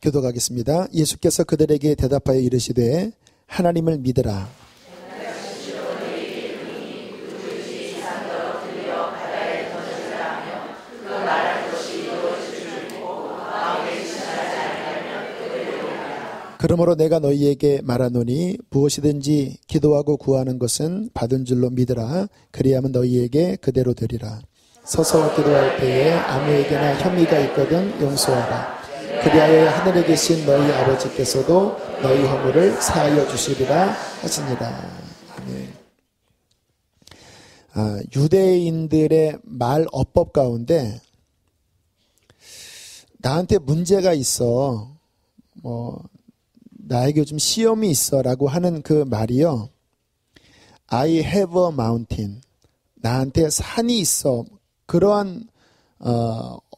교도하겠습니다. 예수께서 그들에게 대답하여 이르시되 하나님을 믿으라. 그러므로 내가 너희에게 말하노니 무엇이든지 기도하고 구하는 것은 받은 줄로 믿으라. 그리하면 너희에게 그대로 되리라. 서서 기도할 때에 아무에게나 혐의가 있거든 용서하라. 그리하여 하늘에 계신 너희 아버지께서도 너희 허물을 사하여 주시리라 하시니라. 아멘. 유대인들의 말 어법 가운데 나한테 문제가 있어, 나에게 좀 시험이 있어 라고 하는 그 말이요, I have a mountain, 나한테 산이 있어, 그러한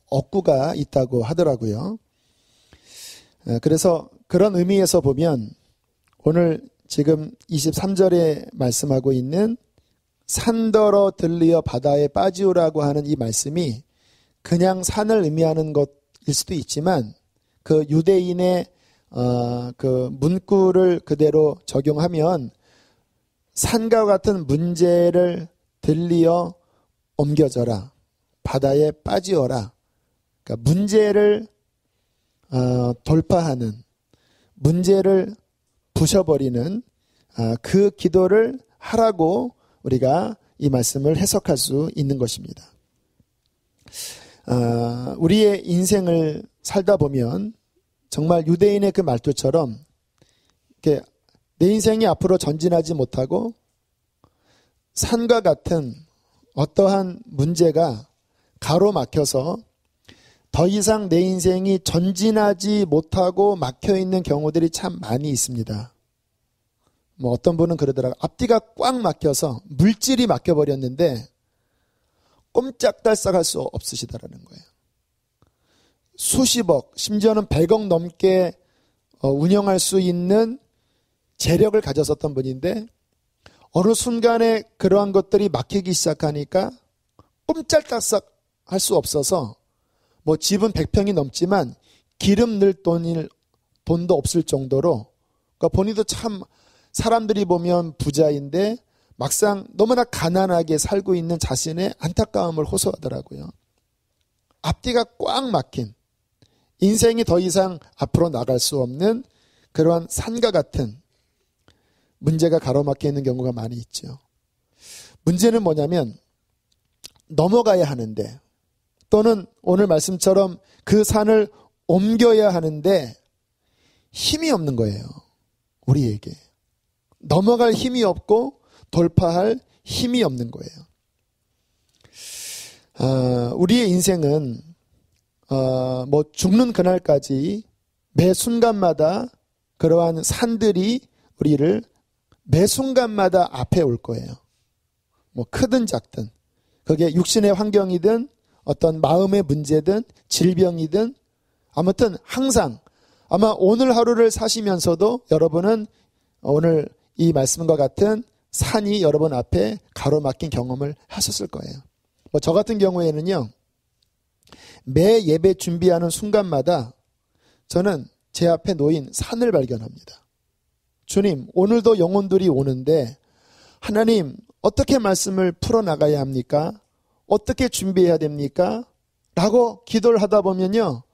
어구가 있다고 하더라고요. 그래서 그런 의미에서 보면 오늘 지금 23절에 말씀하고 있는 산더러 들리어 바다에 빠지오라고 하는 이 말씀이 그냥 산을 의미하는 것일 수도 있지만 그 유대인의 그 문구를 그대로 적용하면 산과 같은 문제를 들리어 옮겨져라, 바다에 빠지어라. 그러니까 문제를 돌파하는, 문제를 부셔버리는 그 기도를 하라고 우리가 이 말씀을 해석할 수 있는 것입니다. 우리의 인생을 살다 보면 정말 유대인의 그 말투처럼 이렇게 내 인생이 앞으로 전진하지 못하고 산과 같은 어떠한 문제가 가로막혀서 더 이상 내 인생이 전진하지 못하고 막혀있는 경우들이 참 많이 있습니다. 어떤 분은 그러더라고요. 앞뒤가 꽉 막혀서 물질이 막혀버렸는데 꼼짝달싹할 수 없으시다라는 거예요. 수십억, 심지어는 100억 넘게 운영할 수 있는 재력을 가졌었던 분인데 어느 순간에 그러한 것들이 막히기 시작하니까 꼼짝달싹 할 수 없어서 집은 100평이 넘지만 기름 넣을 돈도 없을 정도로, 그러니까 본인도 참 사람들이 보면 부자인데 막상 너무나 가난하게 살고 있는 자신의 안타까움을 호소하더라고요. 앞뒤가 꽉 막힌, 인생이 더 이상 앞으로 나갈 수 없는 그러한 산과 같은 문제가 가로막혀 있는 경우가 많이 있죠. 문제는 뭐냐면 넘어가야 하는데, 또는 오늘 말씀처럼 그 산을 옮겨야 하는데 힘이 없는 거예요. 우리에게 넘어갈 힘이 없고 돌파할 힘이 없는 거예요. 우리의 인생은 죽는 그날까지 매 순간마다 그러한 산들이 우리를 매 순간마다 앞에 올 거예요. 크든 작든, 그게 육신의 환경이든 어떤 마음의 문제든 질병이든, 아무튼 항상 아마 오늘 하루를 사시면서도 여러분은 오늘 이 말씀과 같은 산이 여러분 앞에 가로막힌 경험을 하셨을 거예요. 저 같은 경우에는요, 매 예배 준비하는 순간마다 저는 제 앞에 놓인 산을 발견합니다. 주님, 오늘도 영혼들이 오는데 하나님, 어떻게 말씀을 풀어나가야 합니까? 어떻게 준비해야 됩니까? 라고 기도를 하다 보면요,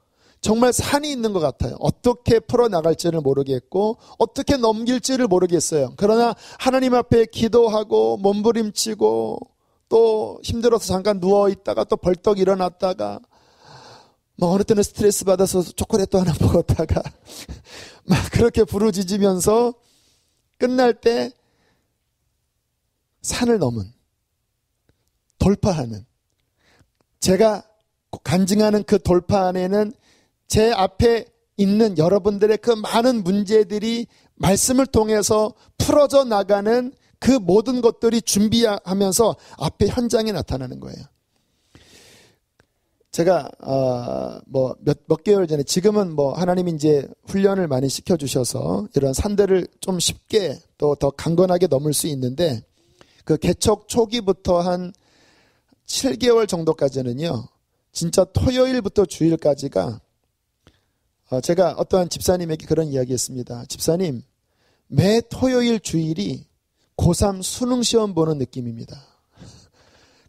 정말 산이 있는 것 같아요. 어떻게 풀어나갈지를 모르겠고 어떻게 넘길지를 모르겠어요. 그러나 하나님 앞에 기도하고 몸부림치고 또 힘들어서 잠깐 누워있다가 또 벌떡 일어났다가 어느 때는 스트레스 받아서 초콜릿도 하나 먹었다가 막 그렇게 부르짖으면서 끝날 때 산을 넘은, 돌파하는, 제가 간증하는 그 돌파 안에는 제 앞에 있는 여러분들의 그 많은 문제들이 말씀을 통해서 풀어져 나가는 그 모든 것들이 준비하면서 앞에 현장에 나타나는 거예요. 제가 몇 개월 전에, 지금은 하나님이 이제 훈련을 많이 시켜주셔서 이런 산들을 좀 쉽게 또 더 강건하게 넘을 수 있는데, 그 개척 초기부터 한 7개월 정도까지는요, 진짜 토요일부터 주일까지가 제가 어떠한 집사님에게 그런 이야기 했습니다. 집사님, 매 토요일 주일이 고3 수능 시험 보는 느낌입니다.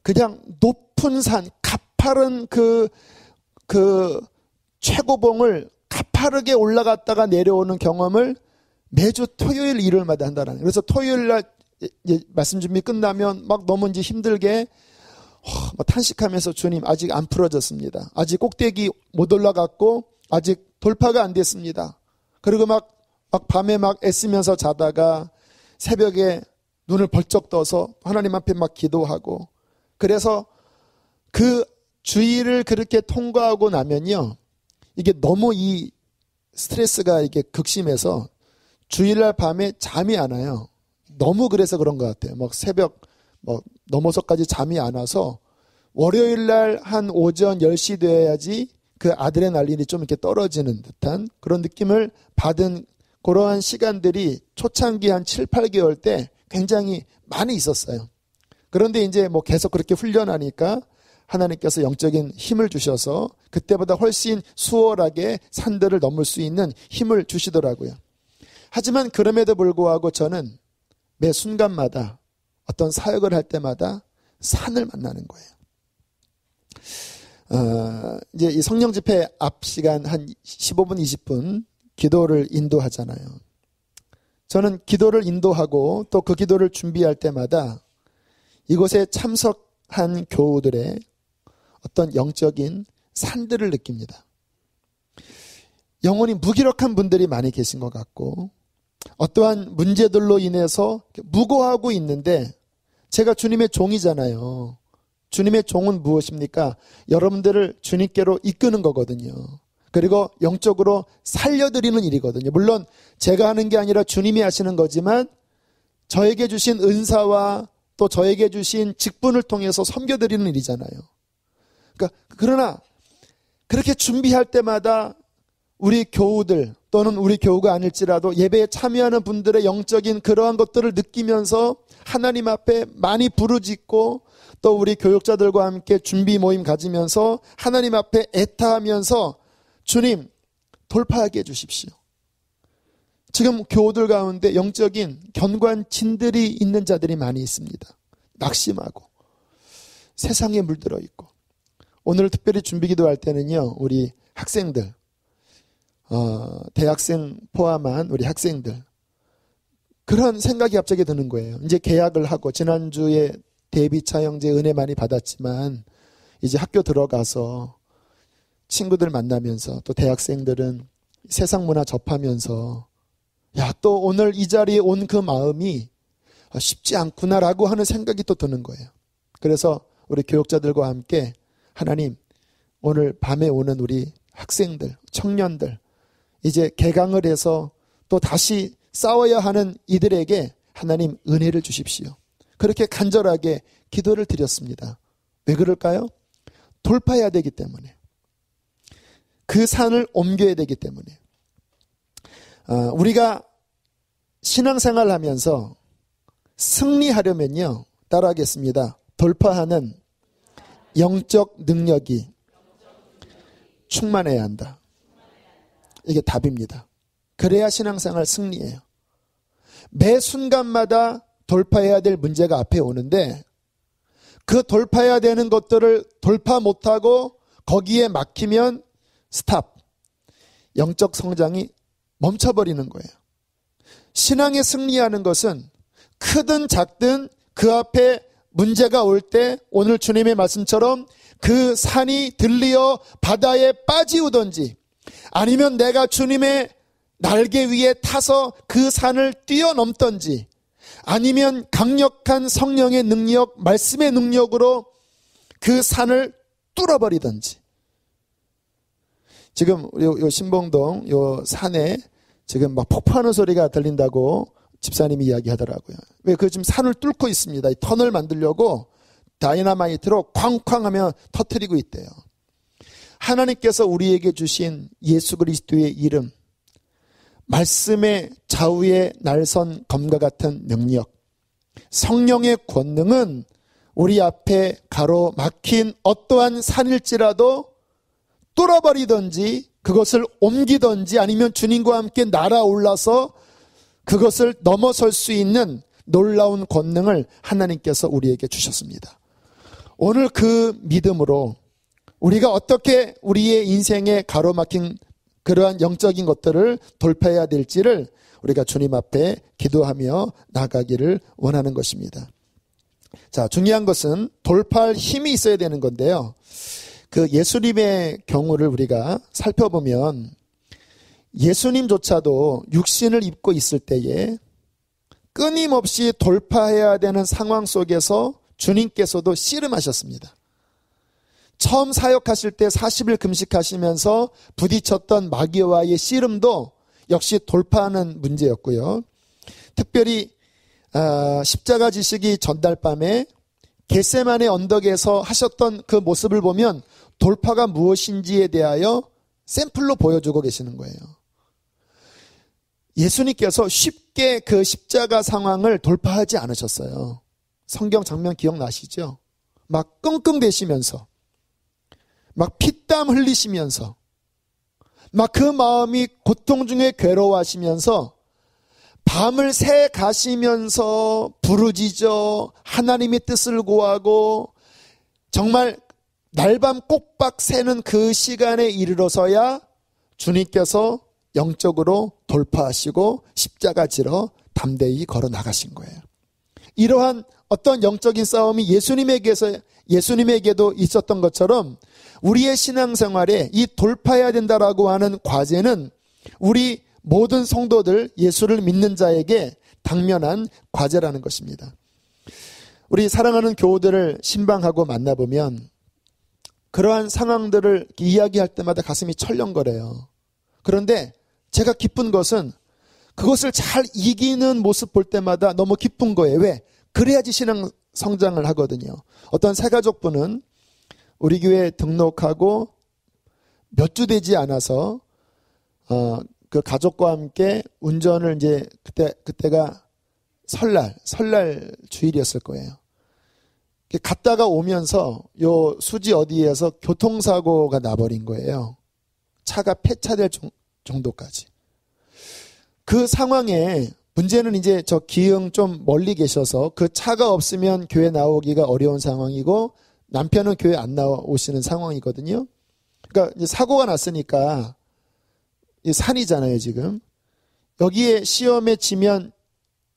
그냥 높은 산, 가파른 그 최고봉을 가파르게 올라갔다가 내려오는 경험을 매주 토요일 일요일마다 한다는 거예요. 그래서 토요일 날 말씀 준비 끝나면 막 너무 이제 힘들게 탄식하면서 주님 아직 안 풀어졌습니다. 아직 꼭대기 못 올라갔고 아직 돌파가 안 됐습니다. 그리고 막 밤에 막 애쓰면서 자다가 새벽에 눈을 벌쩍 떠서 하나님 앞에 막 기도하고, 그래서 그 주일을 그렇게 통과하고 나면요, 이게 너무 이 스트레스가 이게 극심해서 주일날 밤에 잠이 안 와요. 너무 그래서 그런 것 같아요. 막 새벽 넘어서까지 잠이 안 와서 월요일날 한 오전 10시 돼야지 그 아드레날린이 좀 이렇게 떨어지는 듯한 그런 느낌을 받은 그러한 시간들이 초창기 한 7, 8개월 때 굉장히 많이 있었어요. 그런데 이제 계속 그렇게 훈련하니까 하나님께서 영적인 힘을 주셔서 그때보다 훨씬 수월하게 산들을 넘을 수 있는 힘을 주시더라고요. 하지만 그럼에도 불구하고 저는 매 순간마다 어떤 사역을 할 때마다 산을 만나는 거예요. 이제 이 성령 집회 앞 시간 한 15분, 20분 기도를 인도하잖아요. 저는 기도를 인도하고 또 그 기도를 준비할 때마다 이곳에 참석한 교우들의 어떤 영적인 산들을 느낍니다. 영혼이 무기력한 분들이 많이 계신 것 같고, 어떠한 문제들로 인해서 무고하고 있는데, 제가 주님의 종이잖아요. 주님의 종은 무엇입니까? 여러분들을 주님께로 이끄는 거거든요. 그리고 영적으로 살려드리는 일이거든요. 물론 제가 하는 게 아니라 주님이 하시는 거지만 저에게 주신 은사와 또 저에게 주신 직분을 통해서 섬겨드리는 일이잖아요. 그러나 그렇게 준비할 때마다 우리 교우들 또는 우리 교우가 아닐지라도 예배에 참여하는 분들의 영적인 그러한 것들을 느끼면서 하나님 앞에 많이 부르짖고, 또 우리 교육자들과 함께 준비 모임 가지면서 하나님 앞에 애타하면서 주님 돌파하게 해주십시오. 지금 교우들 가운데 영적인 견관진들이 있는 자들이 많이 있습니다. 낙심하고 세상에 물들어 있고, 오늘 특별히 준비기도할 때는요, 우리 학생들, 대학생 포함한 우리 학생들, 그런 생각이 갑자기 드는 거예요. 이제 개학을 하고, 지난주에 데뷔 차영제 은혜 많이 받았지만 이제 학교 들어가서 친구들 만나면서, 또 대학생들은 세상 문화 접하면서 또 오늘 이 자리에 온 그 마음이 쉽지 않구나라고 하는 생각이 또 드는 거예요. 그래서 우리 교육자들과 함께 하나님, 오늘 밤에 오는 우리 학생들, 청년들, 이제 개강을 해서 또 다시 싸워야 하는 이들에게 하나님 은혜를 주십시오. 그렇게 간절하게 기도를 드렸습니다. 왜 그럴까요? 돌파해야 되기 때문에. 그 산을 옮겨야 되기 때문에. 우리가 신앙생활을 하면서 승리하려면요, 따라하겠습니다. 돌파하는 영적 능력이 충만해야 한다. 이게 답입니다. 그래야 신앙생활 승리예요. 매 순간마다 돌파해야 될 문제가 앞에 오는데, 그 돌파해야 되는 것들을 돌파 못하고 거기에 막히면 스탑. 영적 성장이 멈춰버리는 거예요. 신앙에 승리하는 것은 크든 작든 그 앞에 문제가 올 때 오늘 주님의 말씀처럼 그 산이 들리어 바다에 빠지우든지, 아니면 내가 주님의 날개 위에 타서 그 산을 뛰어넘든지, 아니면 강력한 성령의 능력, 말씀의 능력으로 그 산을 뚫어버리든지. 지금 요 신봉동 요 산에 지금 막 폭파하는 소리가 들린다고 집사님이 이야기하더라고요. 왜? 그 지금 산을 뚫고 있습니다. 이 터널 만들려고 다이너마이트로 쾅쾅 하면 터뜨리고 있대요. 하나님께서 우리에게 주신 예수 그리스도의 이름, 말씀의 좌우에 날선 검과 같은 능력, 성령의 권능은 우리 앞에 가로막힌 어떠한 산일지라도 뚫어버리든지 그것을 옮기든지 아니면 주님과 함께 날아올라서 그것을 넘어설 수 있는 놀라운 권능을 하나님께서 우리에게 주셨습니다. 오늘 그 믿음으로 우리가 어떻게 우리의 인생에 가로막힌 그러한 영적인 것들을 돌파해야 될지를 우리가 주님 앞에 기도하며 나가기를 원하는 것입니다. 자, 중요한 것은 돌파할 힘이 있어야 되는 건데요. 그 예수님의 경우를 우리가 살펴보면 예수님조차도 육신을 입고 있을 때에 끊임없이 돌파해야 되는 상황 속에서 주님께서도 씨름하셨습니다. 처음 사역하실 때 40일 금식하시면서 부딪혔던 마귀와의 씨름도 역시 돌파하는 문제였고요. 특별히 십자가 지시기 전날 밤에 겟세마네 언덕에서 하셨던 그 모습을 보면 돌파가 무엇인지에 대하여 샘플로 보여주고 계시는 거예요. 예수님께서 쉽게 그 십자가 상황을 돌파하지 않으셨어요. 성경 장면 기억나시죠? 막 끙끙대시면서 막 피땀 흘리시면서 막 그 마음이 고통 중에 괴로워하시면서 밤을 새 가시면서 부르짖어 하나님의 뜻을 구하고 정말 날밤 꼭박 새는 그 시간에 이르러서야 주님께서 영적으로 돌파하시고 십자가 지러 담대히 걸어 나가신 거예요. 이러한 어떤 영적인 싸움이 예수님에게도 있었던 것처럼 우리의 신앙생활에 이 돌파해야 된다라고 하는 과제는 우리 모든 성도들, 예수를 믿는 자에게 당면한 과제라는 것입니다. 우리 사랑하는 교우들을 신방하고 만나보면 그러한 상황들을 이야기할 때마다 가슴이 철렁거려요. 그런데 제가 기쁜 것은 그것을 잘 이기는 모습 볼 때마다 너무 기쁜 거예요. 왜? 그래야지 신앙 성장을 하거든요. 어떤 새가족분은 우리 교회에 등록하고 몇 주 되지 않아서 그 가족과 함께 운전을 이제 그때가 설날 주일이었을 거예요. 갔다가 오면서 요 수지 어디에서 교통사고가 나버린 거예요. 차가 폐차될 정도까지. 그 상황에 문제는 이제 저 기흥 좀 멀리 계셔서 그 차가 없으면 교회 나오기가 어려운 상황이고 남편은 교회 안 나오시는 상황이거든요. 그러니까 이제 사고가 났으니까 산이잖아요, 지금. 여기에 시험에 지면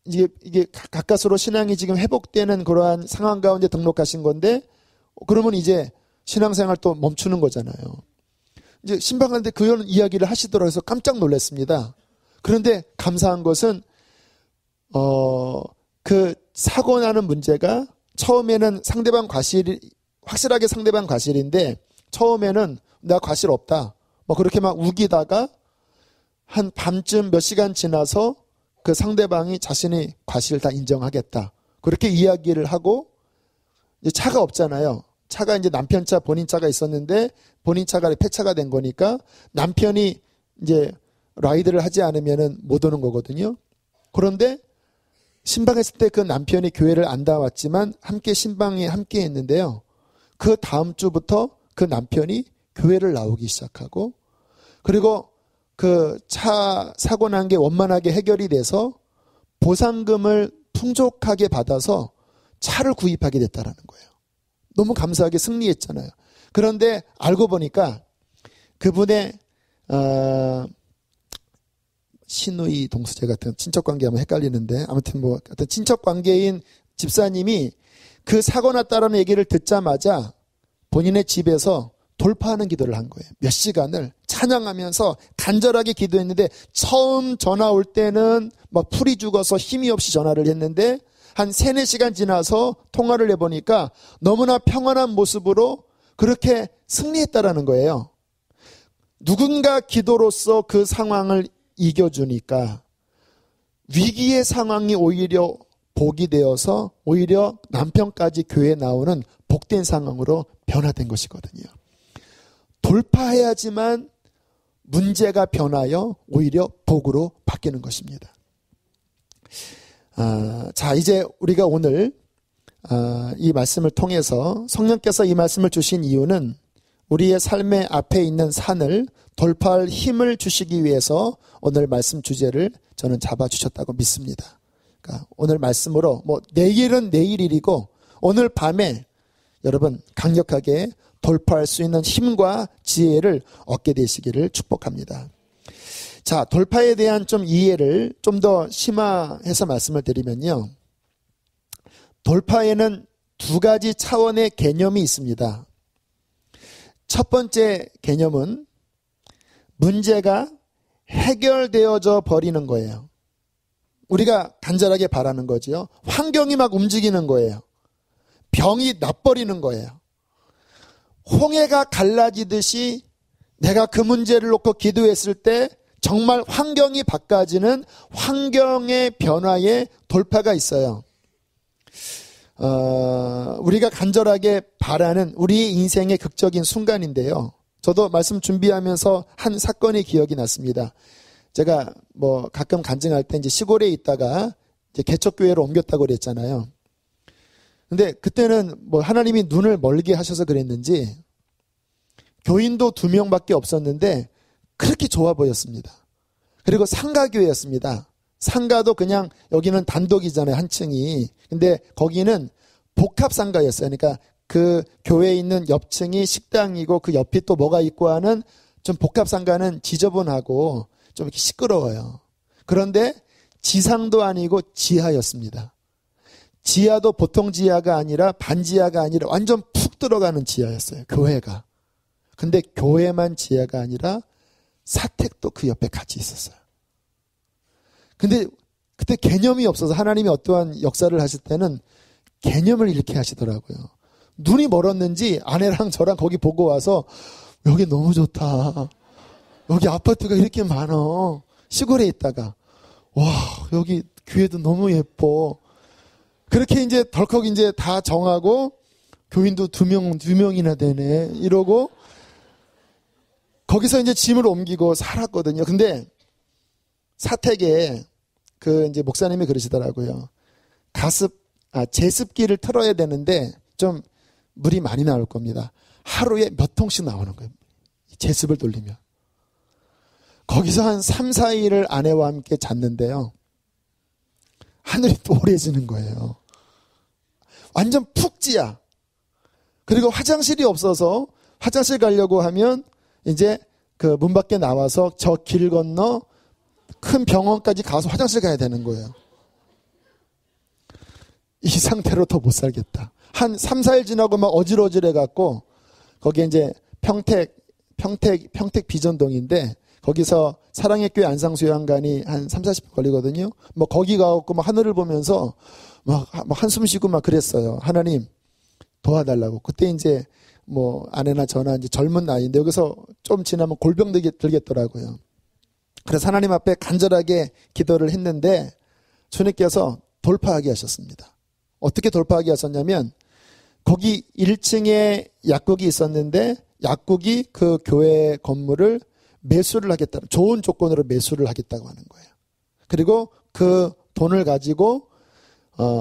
이게 가까스로 신앙이 지금 회복되는 그러한 상황 가운데 등록하신 건데 그러면 이제 신앙생활 또 멈추는 거잖아요. 이제 신방하는데 그런 이야기를 하시더라고요. 그래서 깜짝 놀랐습니다. 그런데 감사한 것은 그 사고 나는 문제가 처음에는 확실하게 상대방 과실인데 처음에는 나 과실 없다. 뭐 그렇게 막 우기다가 한 밤쯤 몇 시간 지나서 그 상대방이 자신이 과실을 다 인정하겠다. 그렇게 이야기를 하고 이제 차가 없잖아요. 차가 이제 남편 차, 본인 차가 있었는데 본인 차가 폐차가 된 거니까 남편이 이제 라이드를 하지 않으면은 못 오는 거거든요. 그런데 신방했을 때 그 남편이 교회를 안 다왔지만 함께 신방에 함께 했는데요. 그 다음 주부터 그 남편이 교회를 나오기 시작하고 그리고 그 차 사고 난 게 원만하게 해결이 돼서 보상금을 풍족하게 받아서 차를 구입하게 됐다라는 거예요. 너무 감사하게 승리했잖아요. 그런데 알고 보니까 그분의 시누이 동수제 같은 친척관계 하면 헷갈리는데 아무튼 뭐 어떤 친척관계인 집사님이 그 사고 났다라는 얘기를 듣자마자 본인의 집에서 돌파하는 기도를 한 거예요. 몇 시간을 찬양하면서 간절하게 기도했는데 처음 전화 올 때는 막 풀이 죽어서 힘이 없이 전화를 했는데 한 3-4시간 지나서 통화를 해보니까 너무나 평안한 모습으로 그렇게 승리했다라는 거예요. 누군가 기도로서 그 상황을 이겨주니까 위기의 상황이 오히려 복이 되어서 오히려 남편까지 교회에 나오는 복된 상황으로 변화된 것이거든요. 돌파해야지만 문제가 변하여 오히려 복으로 바뀌는 것입니다. 자, 이제 우리가 오늘 이 말씀을 통해서 성령께서 이 말씀을 주신 이유는 우리의 삶의 앞에 있는 산을 돌파할 힘을 주시기 위해서 오늘 말씀 주제를 저는 잡아주셨다고 믿습니다. 그러니까 오늘 말씀으로 내일은 내일 일이고 오늘 밤에 여러분 강력하게 돌파할 수 있는 힘과 지혜를 얻게 되시기를 축복합니다. 자, 돌파에 대한 좀 이해를 좀 더 심화해서 말씀을 드리면요. 돌파에는 두 가지 차원의 개념이 있습니다. 첫 번째 개념은 문제가 해결되어져 버리는 거예요. 우리가 간절하게 바라는 거지요. 환경이 막 움직이는 거예요. 병이 나버리는 거예요. 홍해가 갈라지듯이 내가 그 문제를 놓고 기도했을 때 정말 환경이 바꿔지는 환경의 변화에 돌파가 있어요. 우리가 간절하게 바라는 우리 인생의 극적인 순간인데요. 저도 말씀 준비하면서 한 사건이 기억이 났습니다. 제가 가끔 간증할 때 이제 시골에 있다가 이제 개척교회로 옮겼다고 그랬잖아요. 근데 그때는 하나님이 눈을 멀게 하셔서 그랬는지 교인도 2명밖에 없었는데 그렇게 좋아 보였습니다. 그리고 상가교회였습니다. 상가도 그냥 여기는 단독이잖아요, 한 층이. 근데 거기는 복합상가였어요. 그러니까 그 교회에 있는 옆층이 식당이고 그 옆이 또 뭐가 있고 하는 좀 복합상가는 지저분하고 좀 이렇게 시끄러워요. 그런데 지상도 아니고 지하였습니다. 지하도 보통 지하가 아니라 반지하가 아니라 완전 푹 들어가는 지하였어요, 교회가. 근데 교회만 지하가 아니라 사택도 그 옆에 같이 있었어요. 근데 그때 개념이 없어서 하나님이 어떠한 역사를 하실 때는 개념을 이렇게 하시더라고요. 눈이 멀었는지 아내랑 저랑 거기 보고 와서 여기 너무 좋다. 여기 아파트가 이렇게 많아. 시골에 있다가 와 여기 교회도 너무 예뻐. 그렇게 이제 덜컥 이제 다 정하고 교인도 2명이나 되네 이러고 거기서 이제 짐을 옮기고 살았거든요. 근데 사택에 그 이제 목사님이 그러시더라고요. 제습기를 틀어야 되는데 좀 물이 많이 나올 겁니다. 하루에 몇 통씩 나오는 거예요. 제습을 돌리면. 거기서 한 3, 4일을 아내와 함께 잤는데요. 하늘이 노래지는 거예요. 완전 푹지야. 그리고 화장실이 없어서 화장실 가려고 하면 이제 그 문 밖에 나와서 저 길 건너 큰 병원까지 가서 화장실 가야 되는 거예요. 이 상태로 더 못 살겠다. 한 3, 4일 지나고 막 어질어질해 갖고 거기에 이제 평택 비전동인데 거기서 사랑의 교회 안상수양관이 한 3, 40분 걸리거든요. 거기 가갖고 막 하늘을 보면서 막 한숨 쉬고 막 그랬어요. 하나님 도와달라고. 그때 이제 아내나 저나 이제 젊은 나이인데 여기서 좀 지나면 골병 들겠더라고요. 그래서 하나님 앞에 간절하게 기도를 했는데 주님께서 돌파하게 하셨습니다. 어떻게 돌파하게 하셨냐면 거기 1층에 약국이 있었는데 약국이 그 교회 건물을 매수를 하겠다. 좋은 조건으로 매수를 하겠다고 하는 거예요. 그리고 그 돈을 가지고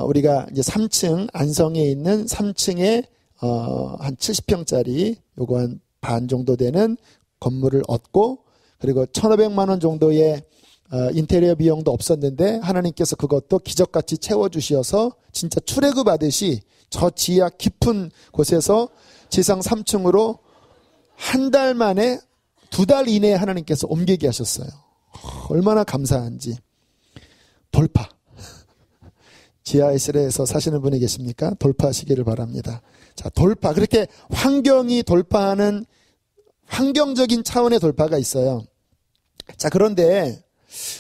우리가 이제 3층 안성에 있는 3층에 한 70평짜리 요거 한 반 정도 되는 건물을 얻고 그리고 1,500만 원 정도의 인테리어 비용도 없었는데 하나님께서 그것도 기적같이 채워주셔서 진짜 출애굽 하듯이 저 지하 깊은 곳에서 지상 3층으로 한 달 만에 2달 이내에 하나님께서 옮기게 하셨어요. 얼마나 감사한지. 돌파. 지하실에서 사시는 분이 계십니까? 돌파하시기를 바랍니다. 자, 돌파. 그렇게 환경이 돌파하는 환경적인 차원의 돌파가 있어요. 자, 그런데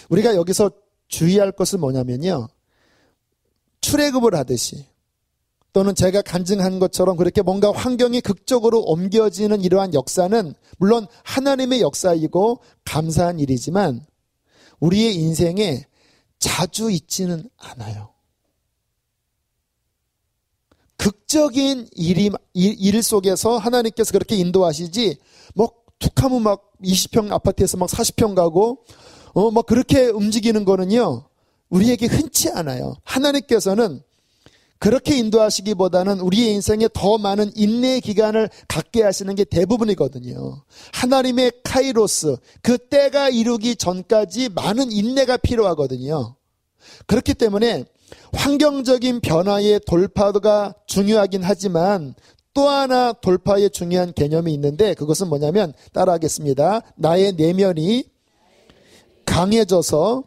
우리가 여기서 주의할 것은 뭐냐면요. 출애굽을 하듯이 또는 제가 간증한 것처럼 그렇게 뭔가 환경이 극적으로 옮겨지는 이러한 역사는 물론 하나님의 역사이고 감사한 일이지만 우리의 인생에 자주 있지는 않아요. 극적인 일 속에서 하나님께서 그렇게 인도하시지 툭 하면 막 20평 아파트에서 막 40평 가고 막 그렇게 움직이는 거는요 우리에게 흔치 않아요. 하나님께서는 그렇게 인도하시기보다는 우리의 인생에 더 많은 인내의 기간을 갖게 하시는 게 대부분이거든요. 하나님의 카이로스, 그 때가 이루기 전까지 많은 인내가 필요하거든요. 그렇기 때문에 환경적인 변화의 돌파가 중요하긴 하지만 또 하나 돌파의 중요한 개념이 있는데 그것은 뭐냐면 따라하겠습니다. 나의 내면이 강해져서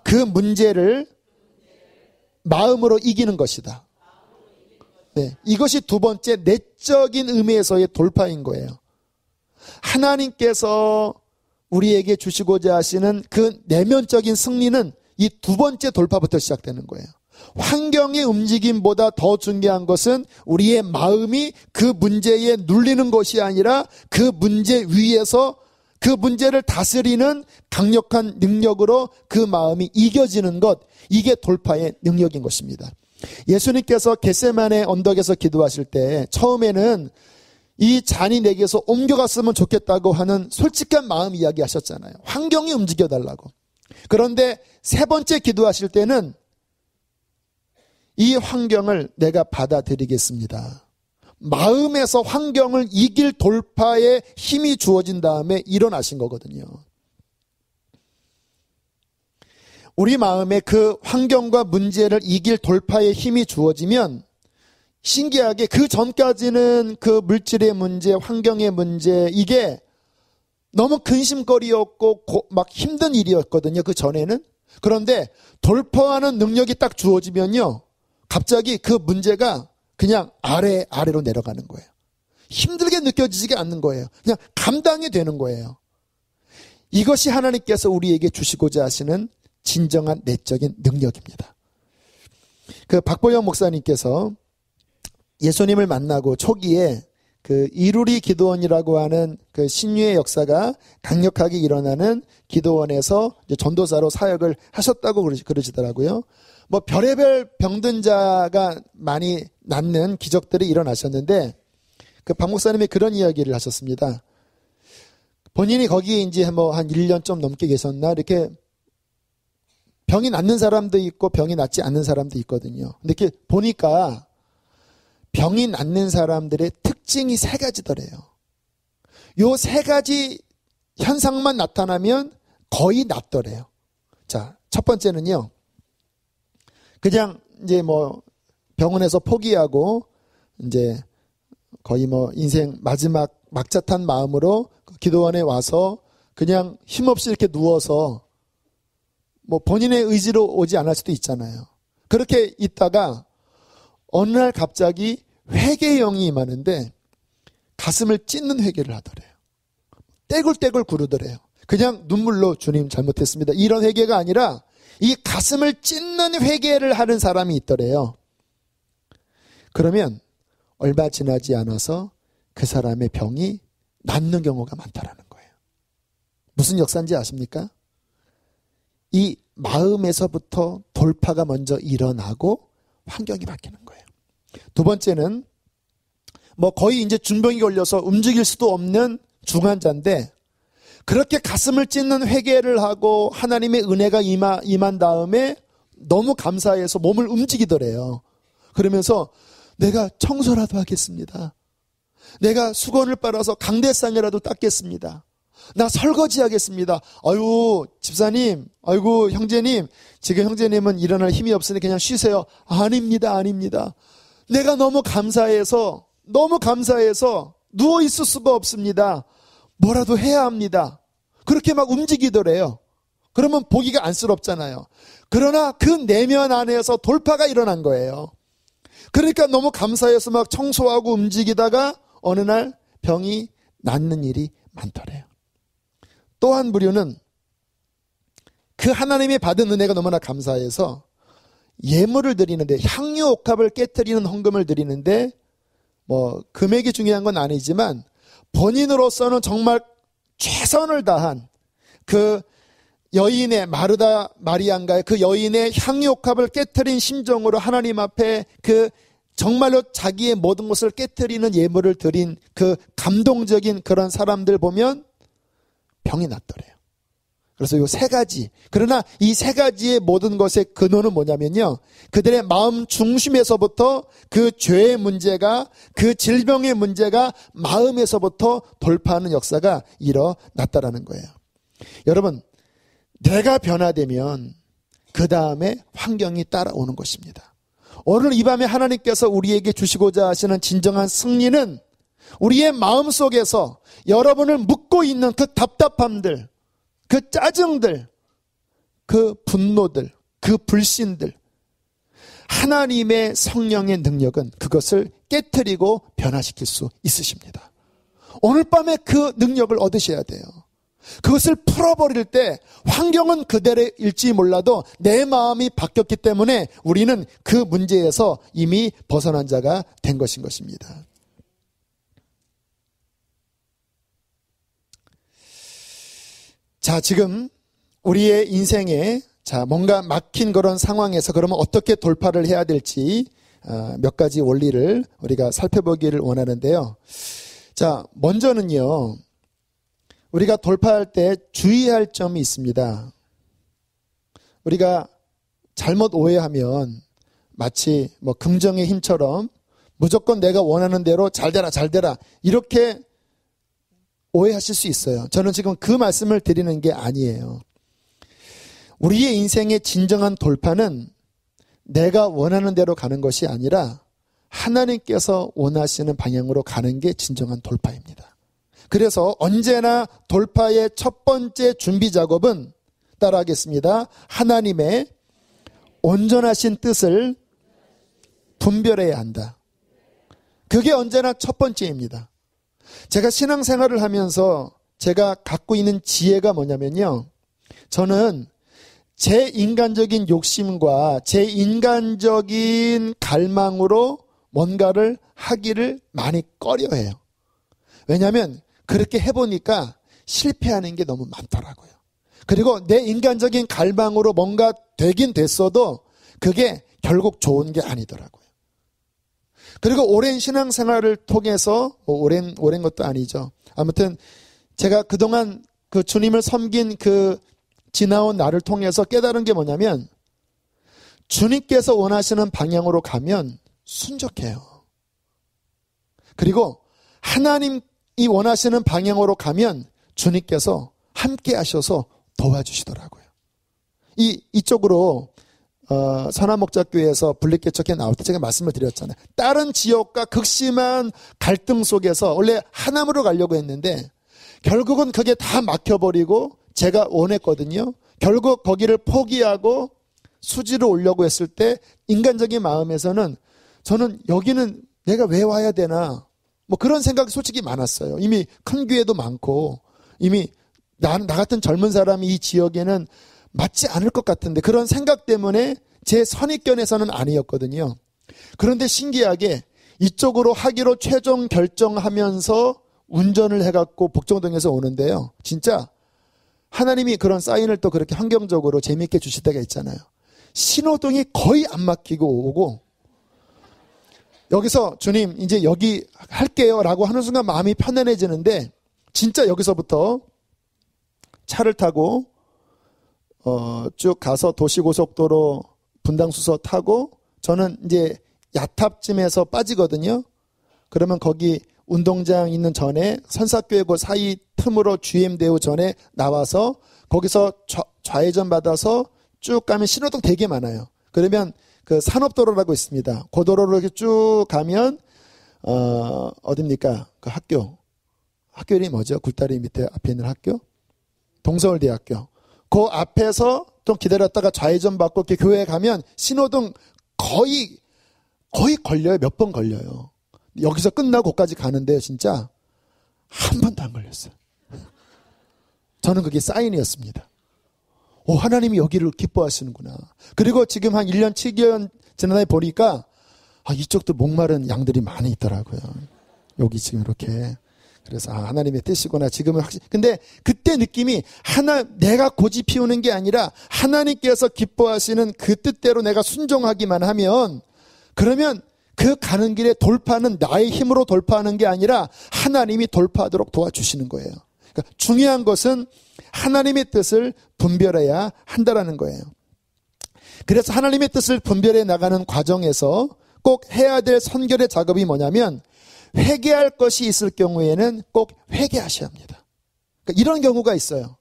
그 문제를 마음으로 이기는 것이다. 네, 이것이 두 번째 내적인 의미에서의 돌파인 거예요. 하나님께서 우리에게 주시고자 하시는 그 내면적인 승리는 이 두 번째 돌파부터 시작되는 거예요. 환경의 움직임보다 더 중요한 것은 우리의 마음이 그 문제에 눌리는 것이 아니라 그 문제 위에서 그 문제를 다스리는 강력한 능력으로 그 마음이 이겨지는 것, 이게 돌파의 능력인 것입니다. 예수님께서 겟세마네 언덕에서 기도하실 때 처음에는 이 잔이 내게서 옮겨갔으면 좋겠다고 하는 솔직한 마음 이야기 하셨잖아요. 환경이 움직여달라고. 그런데 세 번째 기도하실 때는 이 환경을 내가 받아들이겠습니다. 마음에서 환경을 이길 돌파에 힘이 주어진 다음에 일어나신 거거든요. 우리 마음에 그 환경과 문제를 이길 돌파에 힘이 주어지면 신기하게 그 전까지는 그 물질의 문제, 환경의 문제 이게 너무 근심거리였고 막 힘든 일이었거든요. 그 전에는. 그런데 돌파하는 능력이 딱 주어지면요. 갑자기 그 문제가 그냥 아래로 내려가는 거예요. 힘들게 느껴지지 않는 거예요. 그냥 감당이 되는 거예요. 이것이 하나님께서 우리에게 주시고자 하시는 진정한 내적인 능력입니다. 그 박보영 목사님께서 예수님을 만나고 초기에 그 이루리 기도원이라고 하는 그 신유의 역사가 강력하게 일어나는 기도원에서 이제 전도사로 사역을 하셨다고 그러시더라고요. 뭐 별의별 병든 자가 많이 낫는 기적들이 일어나셨는데 그 박 목사님이 그런 이야기를 하셨습니다. 본인이 거기에 이제 뭐 한 1년 좀 넘게 계셨나 이렇게 병이 낫는 사람도 있고 병이 낫지 않는 사람도 있거든요. 근데 이렇게 보니까 병이 낫는 사람들의 특징이 세 가지더래요. 요 세 가지 현상만 나타나면 거의 낫더래요. 자, 첫 번째는요. 그냥 이제 뭐 병원에서 포기하고 이제 거의 뭐 인생 마지막 막자탄 마음으로 기도원에 와서 그냥 힘없이 이렇게 누워서 뭐 본인의 의지로 오지 않을 수도 있잖아요. 그렇게 있다가 어느 날 갑자기 회개의 영이 임하는데 가슴을 찢는 회개를 하더래요. 떼굴떼굴 구르더래요. 그냥 눈물로 주님 잘못했습니다. 이런 회개가 아니라 이 가슴을 찢는 회개를 하는 사람이 있더래요. 그러면 얼마 지나지 않아서 그 사람의 병이 낫는 경우가 많다라는 거예요. 무슨 역사인지 아십니까? 이 마음에서부터 돌파가 먼저 일어나고 환경이 바뀌는 거예요. 두 번째는 뭐 거의 이제 중병이 걸려서 움직일 수도 없는 중환자인데 그렇게 가슴을 찢는 회개를 하고 하나님의 은혜가 임한 다음에 너무 감사해서 몸을 움직이더래요. 그러면서 내가 청소라도 하겠습니다. 내가 수건을 빨아서 강대상이라도 닦겠습니다. 나 설거지 하겠습니다. 아유 집사님, 아이고 형제님, 지금 형제님은 일어날 힘이 없으니 그냥 쉬세요. 아닙니다. 내가 너무 감사해서 누워 있을 수가 없습니다. 뭐라도 해야 합니다. 그렇게 막 움직이더래요. 그러면 보기가 안쓰럽잖아요. 그러나 그 내면 안에서 돌파가 일어난 거예요. 그러니까 너무 감사해서 막 청소하고 움직이다가 어느 날 병이 낫는 일이 많더래요. 또 한 부류는 그 하나님이 받은 은혜가 너무나 감사해서 예물을 드리는데 향유 옥합을 깨트리는 헌금을 드리는데 뭐 금액이 중요한 건 아니지만 본인으로서는 정말 최선을 다한 그 여인의 마르다 마리안가의 그 여인의 향유 옥합을 깨트린 심정으로 하나님 앞에 그 정말로 자기의 모든 것을 깨트리는 예물을 드린 그 감동적인 그런 사람들 보면 병이 낫더래요. 그래서 이 세 가지. 그러나 이 세 가지의 모든 것의 근원은 뭐냐면요. 그들의 마음 중심에서부터 그 죄의 문제가, 그 질병의 문제가 마음에서부터 돌파하는 역사가 일어났다라는 거예요. 여러분, 내가 변화되면 그 다음에 환경이 따라오는 것입니다. 오늘 이 밤에 하나님께서 우리에게 주시고자 하시는 진정한 승리는 우리의 마음속에서 여러분을 묶고 있는 그 답답함들, 그 짜증들, 그 분노들, 그 불신들, 하나님의 성령의 능력은 그것을 깨트리고 변화시킬 수 있으십니다. 오늘 밤에 그 능력을 얻으셔야 돼요. 그것을 풀어버릴 때 환경은 그대로일지 몰라도 내 마음이 바뀌었기 때문에 우리는 그 문제에서 이미 벗어난 자가 된 것인 것입니다. 자, 지금 우리의 인생에 뭔가 막힌 그런 상황에서 그러면 어떻게 돌파를 해야 될지 몇 가지 원리를 우리가 살펴보기를 원하는데요. 자, 먼저는요. 우리가 돌파할 때 주의할 점이 있습니다. 우리가 잘못 오해하면 마치 긍정의 힘처럼 무조건 내가 원하는 대로 잘 되라 이렇게 오해하실 수 있어요. 저는 지금 그 말씀을 드리는 게 아니에요. 우리의 인생의 진정한 돌파는 내가 원하는 대로 가는 것이 아니라 하나님께서 원하시는 방향으로 가는 게 진정한 돌파입니다. 그래서 언제나 돌파의 첫 번째 준비 작업은 따라하겠습니다. 하나님의 온전하신 뜻을 분별해야 한다. 그게 언제나 첫 번째입니다. 제가 신앙생활을 하면서 제가 갖고 있는 지혜가 뭐냐면요. 저는 제 인간적인 욕심과 제 인간적인 갈망으로 뭔가를 하기를 많이 꺼려해요. 왜냐하면 그렇게 해보니까 실패하는 게 너무 많더라고요. 그리고 내 인간적인 갈망으로 뭔가 되긴 됐어도 그게 결국 좋은 게 아니더라고요. 그리고 오랜 신앙생활을 통해서 오랜 것도 아니죠. 아무튼 제가 그동안 그 주님을 섬긴 그 지나온 날을 통해서 깨달은 게 뭐냐면 주님께서 원하시는 방향으로 가면 순적해요. 그리고 하나님이 원하시는 방향으로 가면 주님께서 함께 하셔서 도와주시더라고요. 이쪽으로 선한목자교회에서 분리개척에 나올 때 제가 말씀을 드렸잖아요. 다른 지역과 극심한 갈등 속에서 원래 하남으로 가려고 했는데 결국은 그게 다 막혀버리고 제가 원했거든요. 결국 거기를 포기하고 수지로 오려고 했을 때 인간적인 마음에서는 저는 여기는 내가 왜 와야 되나 그런 생각이 솔직히 많았어요. 이미 큰 교회도 많고 이미 나 같은 젊은 사람이 이 지역에는 맞지 않을 것 같은데 그런 생각 때문에 제 선입견에서는 아니었거든요. 그런데 신기하게 이쪽으로 하기로 최종 결정하면서 운전을 해갖고 복정동에서 오는데요. 진짜 하나님이 그런 사인을 또 그렇게 환경적으로 재미있게 주실 때가 있잖아요. 신호등이 거의 안 막히고 오고 여기서 주님 이제 여기 할게요 라고 하는 순간 마음이 편안해지는데 진짜 여기서부터 차를 타고 쭉 가서 도시고속도로 분당수소 타고 저는 이제 야탑쯤에서 빠지거든요. 그러면 거기 운동장 있는 전에 선사교회 그 사이 틈으로 GM대우 전에 나와서 거기서 좌회전 받아서 쭉 가면 신호등 되게 많아요. 그러면 그 산업도로라고 있습니다. 그 도로로 이렇게 쭉 가면 어딥니까? 그 학교 이름이 뭐죠? 굴다리 밑에 앞에 있는 학교? 동서울대학교. 그 앞에서 좀 기다렸다가 좌회전 받고 이렇게 교회에 가면 신호등 거의 걸려요. 몇 번 걸려요. 여기서 끝나고 거기까지 가는데요. 진짜 한 번도 안 걸렸어요. 저는 그게 사인이었습니다. 하나님이 여기를 기뻐하시는구나. 그리고 지금 한 1년 7개월 지나다 보니까 이쪽도 목마른 양들이 많이 있더라고요. 여기 지금 이렇게. 그래서 하나님의 뜻이구나. 지금은 확실히. 근데 그때 느낌이 내가 고집 피우는 게 아니라 하나님께서 기뻐하시는 그 뜻대로 내가 순종하기만 하면 그러면 그 가는 길에 돌파는 나의 힘으로 돌파하는 게 아니라 하나님이 돌파하도록 도와주시는 거예요. 그러니까 중요한 것은 하나님의 뜻을 분별해야 한다라는 거예요. 그래서 하나님의 뜻을 분별해 나가는 과정에서 꼭 해야 될 선결의 작업이 뭐냐면 회개할 것이 있을 경우에는 꼭 회개하셔야 합니다. 그러니까 이런 경우가 있어요.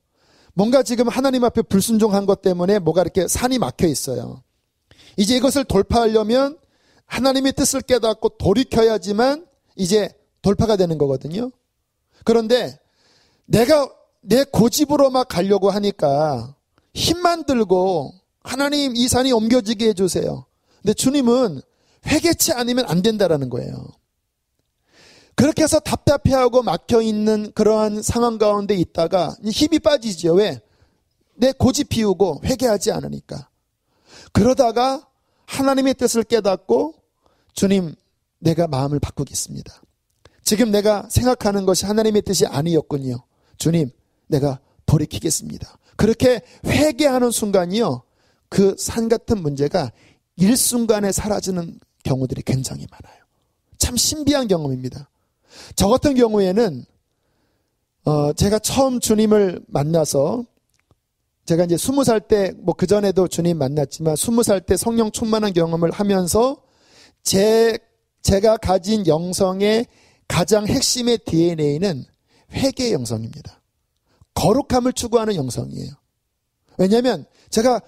뭔가 지금 하나님 앞에 불순종한 것 때문에 뭐가 이렇게 산이 막혀 있어요. 이제 이것을 돌파하려면 하나님의 뜻을 깨닫고 돌이켜야지만 이제 돌파가 되는 거거든요. 그런데 내가 내 고집으로 막 가려고 하니까 힘만 들고 하나님 이 산이 옮겨지게 해주세요. 근데 주님은 회개치 않으면 안 된다라는 거예요. 그렇게 해서 답답해하고 막혀있는 그러한 상황 가운데 있다가 힘이 빠지죠. 왜? 내 고집 피우고 회개하지 않으니까. 그러다가 하나님의 뜻을 깨닫고 주님 내가 마음을 바꾸겠습니다. 지금 내가 생각하는 것이 하나님의 뜻이 아니었군요. 주님 내가 돌이키겠습니다. 그렇게 회개하는 순간이요. 그 산 같은 문제가 일순간에 사라지는 경우들이 굉장히 많아요. 참 신비한 경험입니다. 저 같은 경우에는 제가 처음 주님을 만나서 제가 이제 20살 때 뭐 그전에도 주님 만났지만 20살 때 성령 충만한 경험을 하면서 제가 가진 영성의 가장 핵심의 DNA는 회개의 영성입니다. 거룩함을 추구하는 영성이에요. 왜냐하면 제가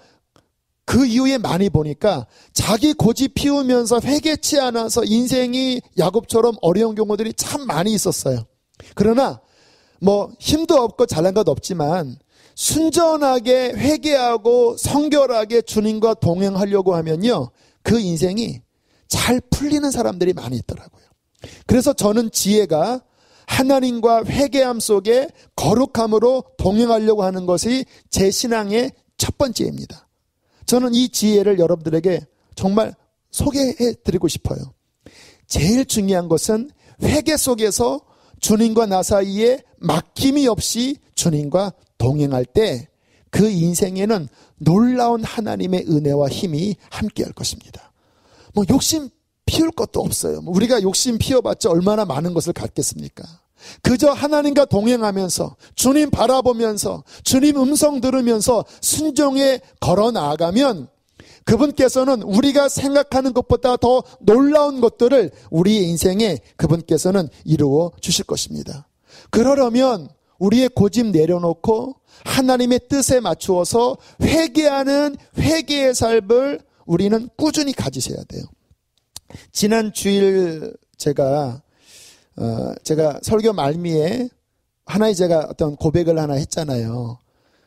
그 이후에 많이 보니까 자기 고집 피우면서 회개치 않아서 인생이 야곱처럼 어려운 경우들이 참 많이 있었어요. 그러나 뭐 힘도 없고 잘난 것 없지만 순전하게 회개하고 성결하게 주님과 동행하려고 하면요. 그 인생이 잘 풀리는 사람들이 많이 있더라고요. 그래서 저는 지혜가 하나님과 회개함 속에 거룩함으로 동행하려고 하는 것이 제 신앙의 첫 번째입니다. 저는 이 지혜를 여러분들에게 정말 소개해 드리고 싶어요. 제일 중요한 것은 회개 속에서 주님과 나 사이에 막힘이 없이 주님과 동행할 때 그 인생에는 놀라운 하나님의 은혜와 힘이 함께할 것입니다. 뭐 욕심 피울 것도 없어요. 우리가 욕심 피워봤자 얼마나 많은 것을 갖겠습니까? 그저 하나님과 동행하면서 주님 바라보면서 주님 음성 들으면서 순종에 걸어 나아가면 그분께서는 우리가 생각하는 것보다 더 놀라운 것들을 우리의 인생에 그분께서는 이루어 주실 것입니다. 그러려면 우리의 고집 내려놓고 하나님의 뜻에 맞추어서 회개하는 회개의 삶을 우리는 꾸준히 가지셔야 돼요. 지난 주일 제가 설교 말미에 하나의 제가 어떤 고백을 하나 했잖아요.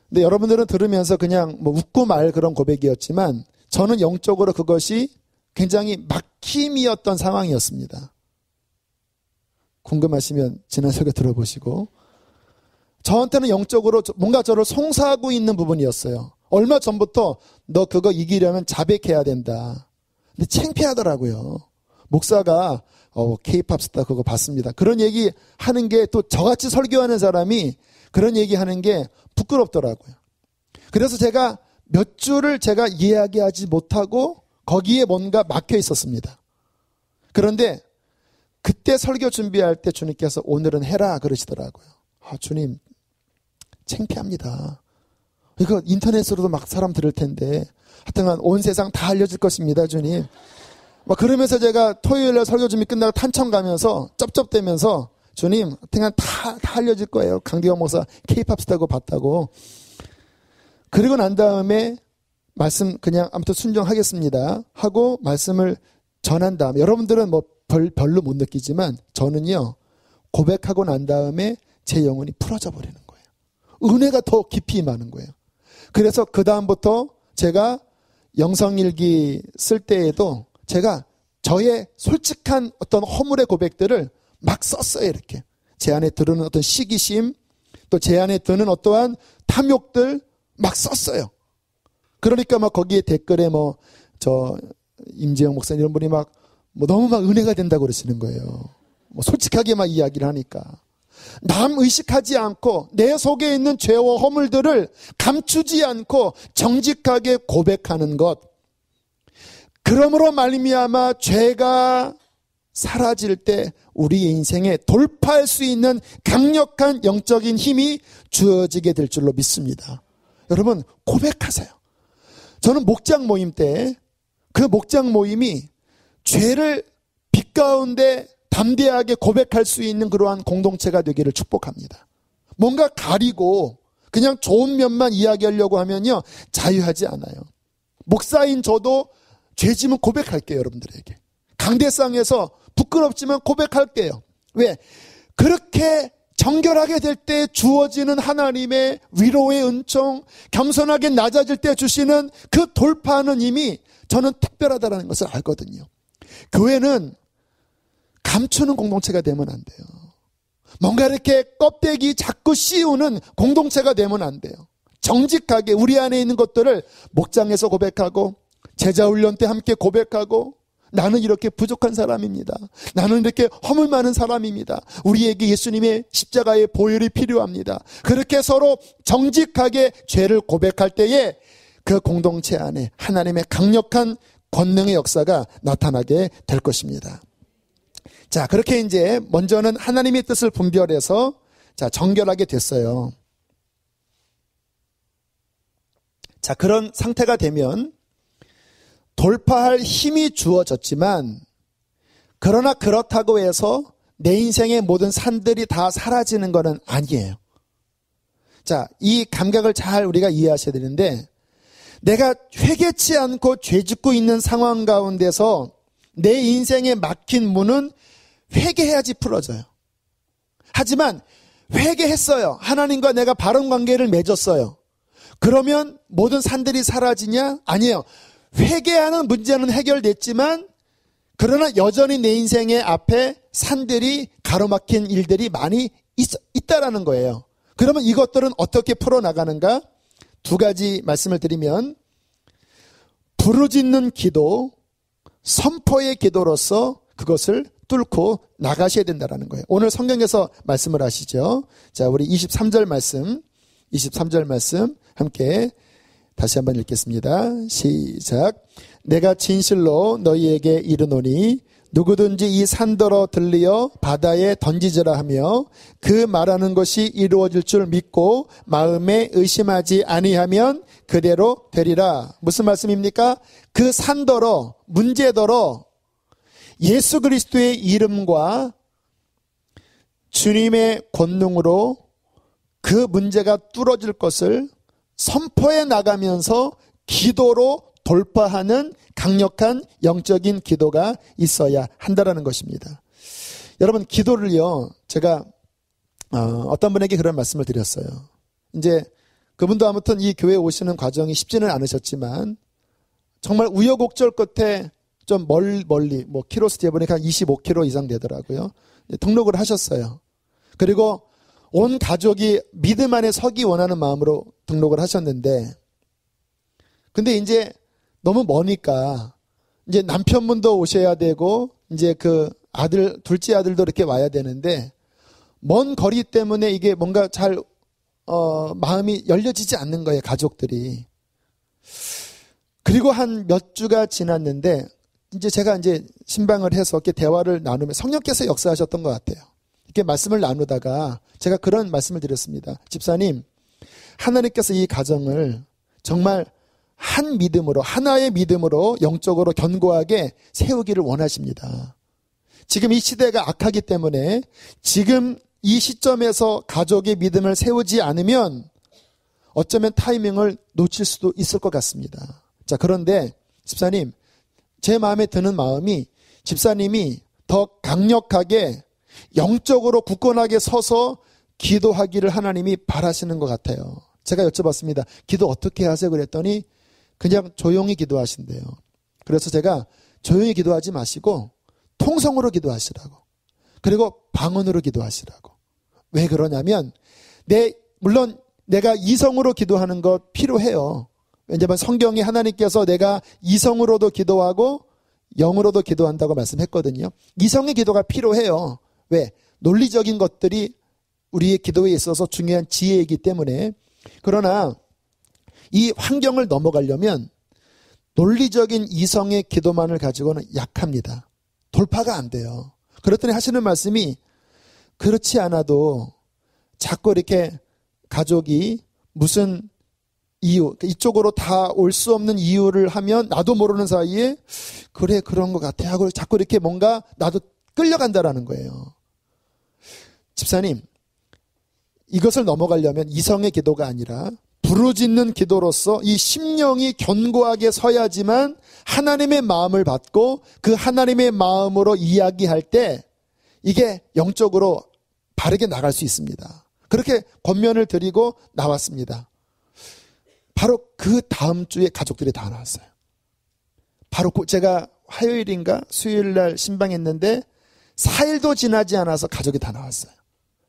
근데 여러분들은 들으면서 그냥 뭐 웃고 말 그런 고백이었지만 저는 영적으로 그것이 굉장히 막힘이었던 상황이었습니다. 궁금하시면 지난 설교 들어보시고 저한테는 영적으로 뭔가 저를 송사하고 있는 부분이었어요. 얼마 전부터 너 그거 이기려면 자백해야 된다. 근데 창피하더라고요. 목사가 K-팝 스타 그거 봤습니다. 그런 얘기 하는 게 또 저같이 설교하는 사람이 그런 얘기 하는 게 부끄럽더라고요. 그래서 제가 몇 줄을 제가 이야기하지 못하고 거기에 뭔가 막혀 있었습니다. 그런데 그때 설교 준비할 때 주님께서 오늘은 해라 그러시더라고요. 주님 창피합니다. 이거 인터넷으로도 막 사람 들을 텐데 하여튼간 온 세상 다 알려질 것입니다 주님. 막 그러면서 제가 토요일날 설교 준비 끝나고 탄천 가면서 쩝쩝대면서 주님 하여튼간 다 알려질 거예요. 강대원 목사 K-팝 스타고 봤다고. 그리고 난 다음에 말씀 그냥 아무튼 순종하겠습니다 하고 말씀을 전한 다음에 여러분들은 뭐 별로 못 느끼지만 저는요 고백하고 난 다음에 제 영혼이 풀어져 버리는 거예요. 은혜가 더 깊이 임하는 거예요. 그래서 그 다음부터 제가 영성일기 쓸 때에도 제가 저의 솔직한 어떤 허물의 고백들을 막 썼어요. 이렇게 제 안에 드는 어떤 시기심 또 제 안에 드는 어떠한 탐욕들 막 썼어요. 그러니까 막 거기에 댓글에 뭐 저 임재영 목사님 이런 분이 막 뭐 너무 막 은혜가 된다고 그러시는 거예요. 뭐 솔직하게 막 이야기를 하니까 남 의식하지 않고 내 속에 있는 죄와 허물들을 감추지 않고 정직하게 고백하는 것. 그러므로 말미암아 죄가 사라질 때 우리의 인생에 돌파할 수 있는 강력한 영적인 힘이 주어지게 될 줄로 믿습니다. 여러분, 고백하세요. 저는 목장 모임 때 그 목장 모임이 죄를 빛 가운데 담대하게 고백할 수 있는 그러한 공동체가 되기를 축복합니다. 뭔가 가리고 그냥 좋은 면만 이야기하려고 하면요, 자유하지 않아요. 목사인 저도 죄짐은 고백할게요, 여러분들에게. 강대상에서 부끄럽지만 고백할게요. 왜? 그렇게 정결하게 될 때 주어지는 하나님의 위로의 은총, 겸손하게 낮아질 때 주시는 그 돌파하는 힘이 저는 특별하다는 것을 알거든요. 교회는 감추는 공동체가 되면 안 돼요. 뭔가 이렇게 껍데기 자꾸 씌우는 공동체가 되면 안 돼요. 정직하게 우리 안에 있는 것들을 목장에서 고백하고, 제자훈련 때 함께 고백하고, 나는 이렇게 부족한 사람입니다. 나는 이렇게 허물 많은 사람입니다. 우리에게 예수님의 십자가의 보혈이 필요합니다. 그렇게 서로 정직하게 죄를 고백할 때에 그 공동체 안에 하나님의 강력한 권능의 역사가 나타나게 될 것입니다. 자, 그렇게 이제 먼저는 하나님의 뜻을 분별해서 정결하게 됐어요. 자, 그런 상태가 되면 돌파할 힘이 주어졌지만, 그러나 그렇다고 해서 내 인생의 모든 산들이 다 사라지는 것은 아니에요. 자, 이 감각을 잘 우리가 이해하셔야 되는데, 내가 회개치 않고 죄짓고 있는 상황 가운데서 내 인생에 막힌 문은 회개해야지 풀어져요. 하지만 회개했어요. 하나님과 내가 바른 관계를 맺었어요. 그러면 모든 산들이 사라지냐? 아니에요. 회개하는 문제는 해결됐지만, 그러나 여전히 내 인생의 앞에 산들이 가로막힌 일들이 많이 있다라는 거예요. 그러면 이것들은 어떻게 풀어나가는가? 두 가지 말씀을 드리면, 부르짖는 기도, 선포의 기도로서 그것을 뚫고 나가셔야 된다는 거예요. 오늘 성경에서 말씀을 하시죠. 자, 우리 23절 말씀 함께 다시 한번 읽겠습니다. 시작. 내가 진실로 너희에게 이르노니 누구든지 이 산더러 들리어 바다에 던지지라 하며 그 말하는 것이 이루어질 줄 믿고 마음에 의심하지 아니하면 그대로 되리라. 무슨 말씀입니까? 그 산더러, 문제더러 예수 그리스도의 이름과 주님의 권능으로 그 문제가 뚫어질 것을 선포해 나가면서 기도로 돌파하는 강력한 영적인 기도가 있어야 한다라는 것입니다. 여러분, 기도를요, 제가 어떤 분에게 그런 말씀을 드렸어요. 이제 그분도 아무튼 이 교회에 오시는 과정이 쉽지는 않으셨지만, 정말 우여곡절 끝에 좀 멀리 키로수 재보니까 한 25km 이상 되더라고요. 등록을 하셨어요. 그리고 온 가족이 믿음 안에 서기 원하는 마음으로 등록을 하셨는데, 근데 이제 너무 머니까 이제 남편분도 오셔야 되고, 이제 그 아들, 둘째 아들도 이렇게 와야 되는데, 먼 거리 때문에 이게 뭔가 잘 마음이 열려지지 않는 거예요, 가족들이. 그리고 한 몇 주가 지났는데, 이제 제가 이제 신방을 해서 이렇게 대화를 나누면 성령께서 역사하셨던 것 같아요. 이렇게 말씀을 나누다가 제가 그런 말씀을 드렸습니다. 집사님, 하나님께서 이 가정을 정말 한 믿음으로, 하나의 믿음으로 영적으로 견고하게 세우기를 원하십니다. 지금 이 시대가 악하기 때문에 지금 이 시점에서 가족의 믿음을 세우지 않으면 어쩌면 타이밍을 놓칠 수도 있을 것 같습니다. 자, 그런데 집사님, 제 마음에 드는 마음이 집사님이 더 강력하게 영적으로 굳건하게 서서 기도하기를 하나님이 바라시는 것 같아요. 제가 여쭤봤습니다. 기도 어떻게 하세요? 그랬더니 그냥 조용히 기도하신대요. 그래서 제가 조용히 기도하지 마시고 통성으로 기도하시라고. 그리고 방언으로 기도하시라고. 왜 그러냐면 물론 내가 이성으로 기도하는 것 필요해요. 왜냐하면 성경에 하나님께서 내가 이성으로도 기도하고 영으로도 기도한다고 말씀했거든요. 이성의 기도가 필요해요. 왜? 논리적인 것들이 우리의 기도에 있어서 중요한 지혜이기 때문에. 그러나 이 환경을 넘어가려면 논리적인 이성의 기도만을 가지고는 약합니다. 돌파가 안 돼요. 그랬더니 하시는 말씀이 그렇지 않아도 자꾸 이렇게 가족이 무슨 이유, 이쪽으로 다 올 수 없는 이유를 하면 나도 모르는 사이에 그래 그런 것 같아 하고 자꾸 이렇게 뭔가 나도 끌려간다라는 거예요. 집사님, 이것을 넘어가려면 이성의 기도가 아니라 부르짖는 기도로서 이 심령이 견고하게 서야지만 하나님의 마음을 받고 그 하나님의 마음으로 이야기할 때 이게 영적으로 바르게 나갈 수 있습니다. 그렇게 권면을 드리고 나왔습니다. 바로 그 다음 주에 가족들이 다 나왔어요. 바로 제가 화요일인가 수요일날 신방했는데 4일도 지나지 않아서 가족이 다 나왔어요.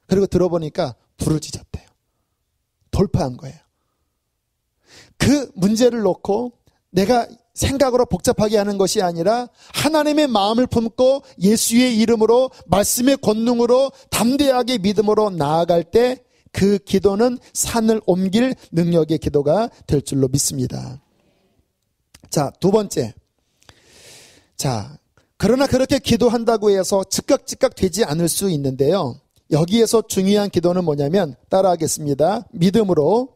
그리고 들어보니까 부르짖었대요. 돌파한 거예요. 그 문제를 놓고 내가 생각으로 복잡하게 하는 것이 아니라 하나님의 마음을 품고 예수의 이름으로 말씀의 권능으로 담대하게 믿음으로 나아갈 때 그 기도는 산을 옮길 능력의 기도가 될 줄로 믿습니다. 자, 두 번째. 자, 그러나 그렇게 기도한다고 해서 즉각 되지 않을 수 있는데요. 여기에서 중요한 기도는 뭐냐면 따라하겠습니다. 믿음으로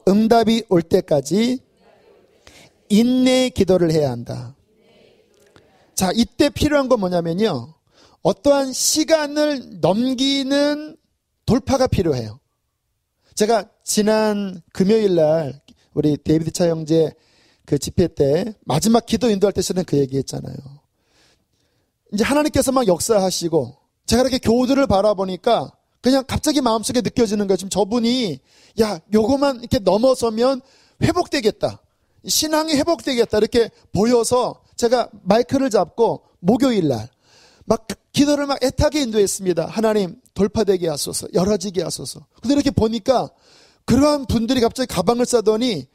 응답이 올 때까지 인내의 기도를 해야 한다. 자, 이때 필요한 건 뭐냐면요. 어떠한 시간을 넘기는 돌파가 필요해요. 제가 지난 금요일 날 우리 데이비드 차 형제 그 집회 때 마지막 기도 인도할 때 저는 그 얘기 했잖아요. 이제 하나님께서 막 역사하시고 제가 이렇게 교우들을 바라보니까 그냥 갑자기 마음속에 느껴지는 거예요. 지금 저분이 야, 요거만 이렇게 넘어서면 회복되겠다. 신앙이 회복되겠다. 이렇게 보여서 제가 마이크를 잡고 목요일 날 막 기도를 막 애타게 인도했습니다. 하나님 돌파되게 하소서, 열어지게 하소서. 근데 이렇게 보니까 그러한 분들이 갑자기 가방을 싸더니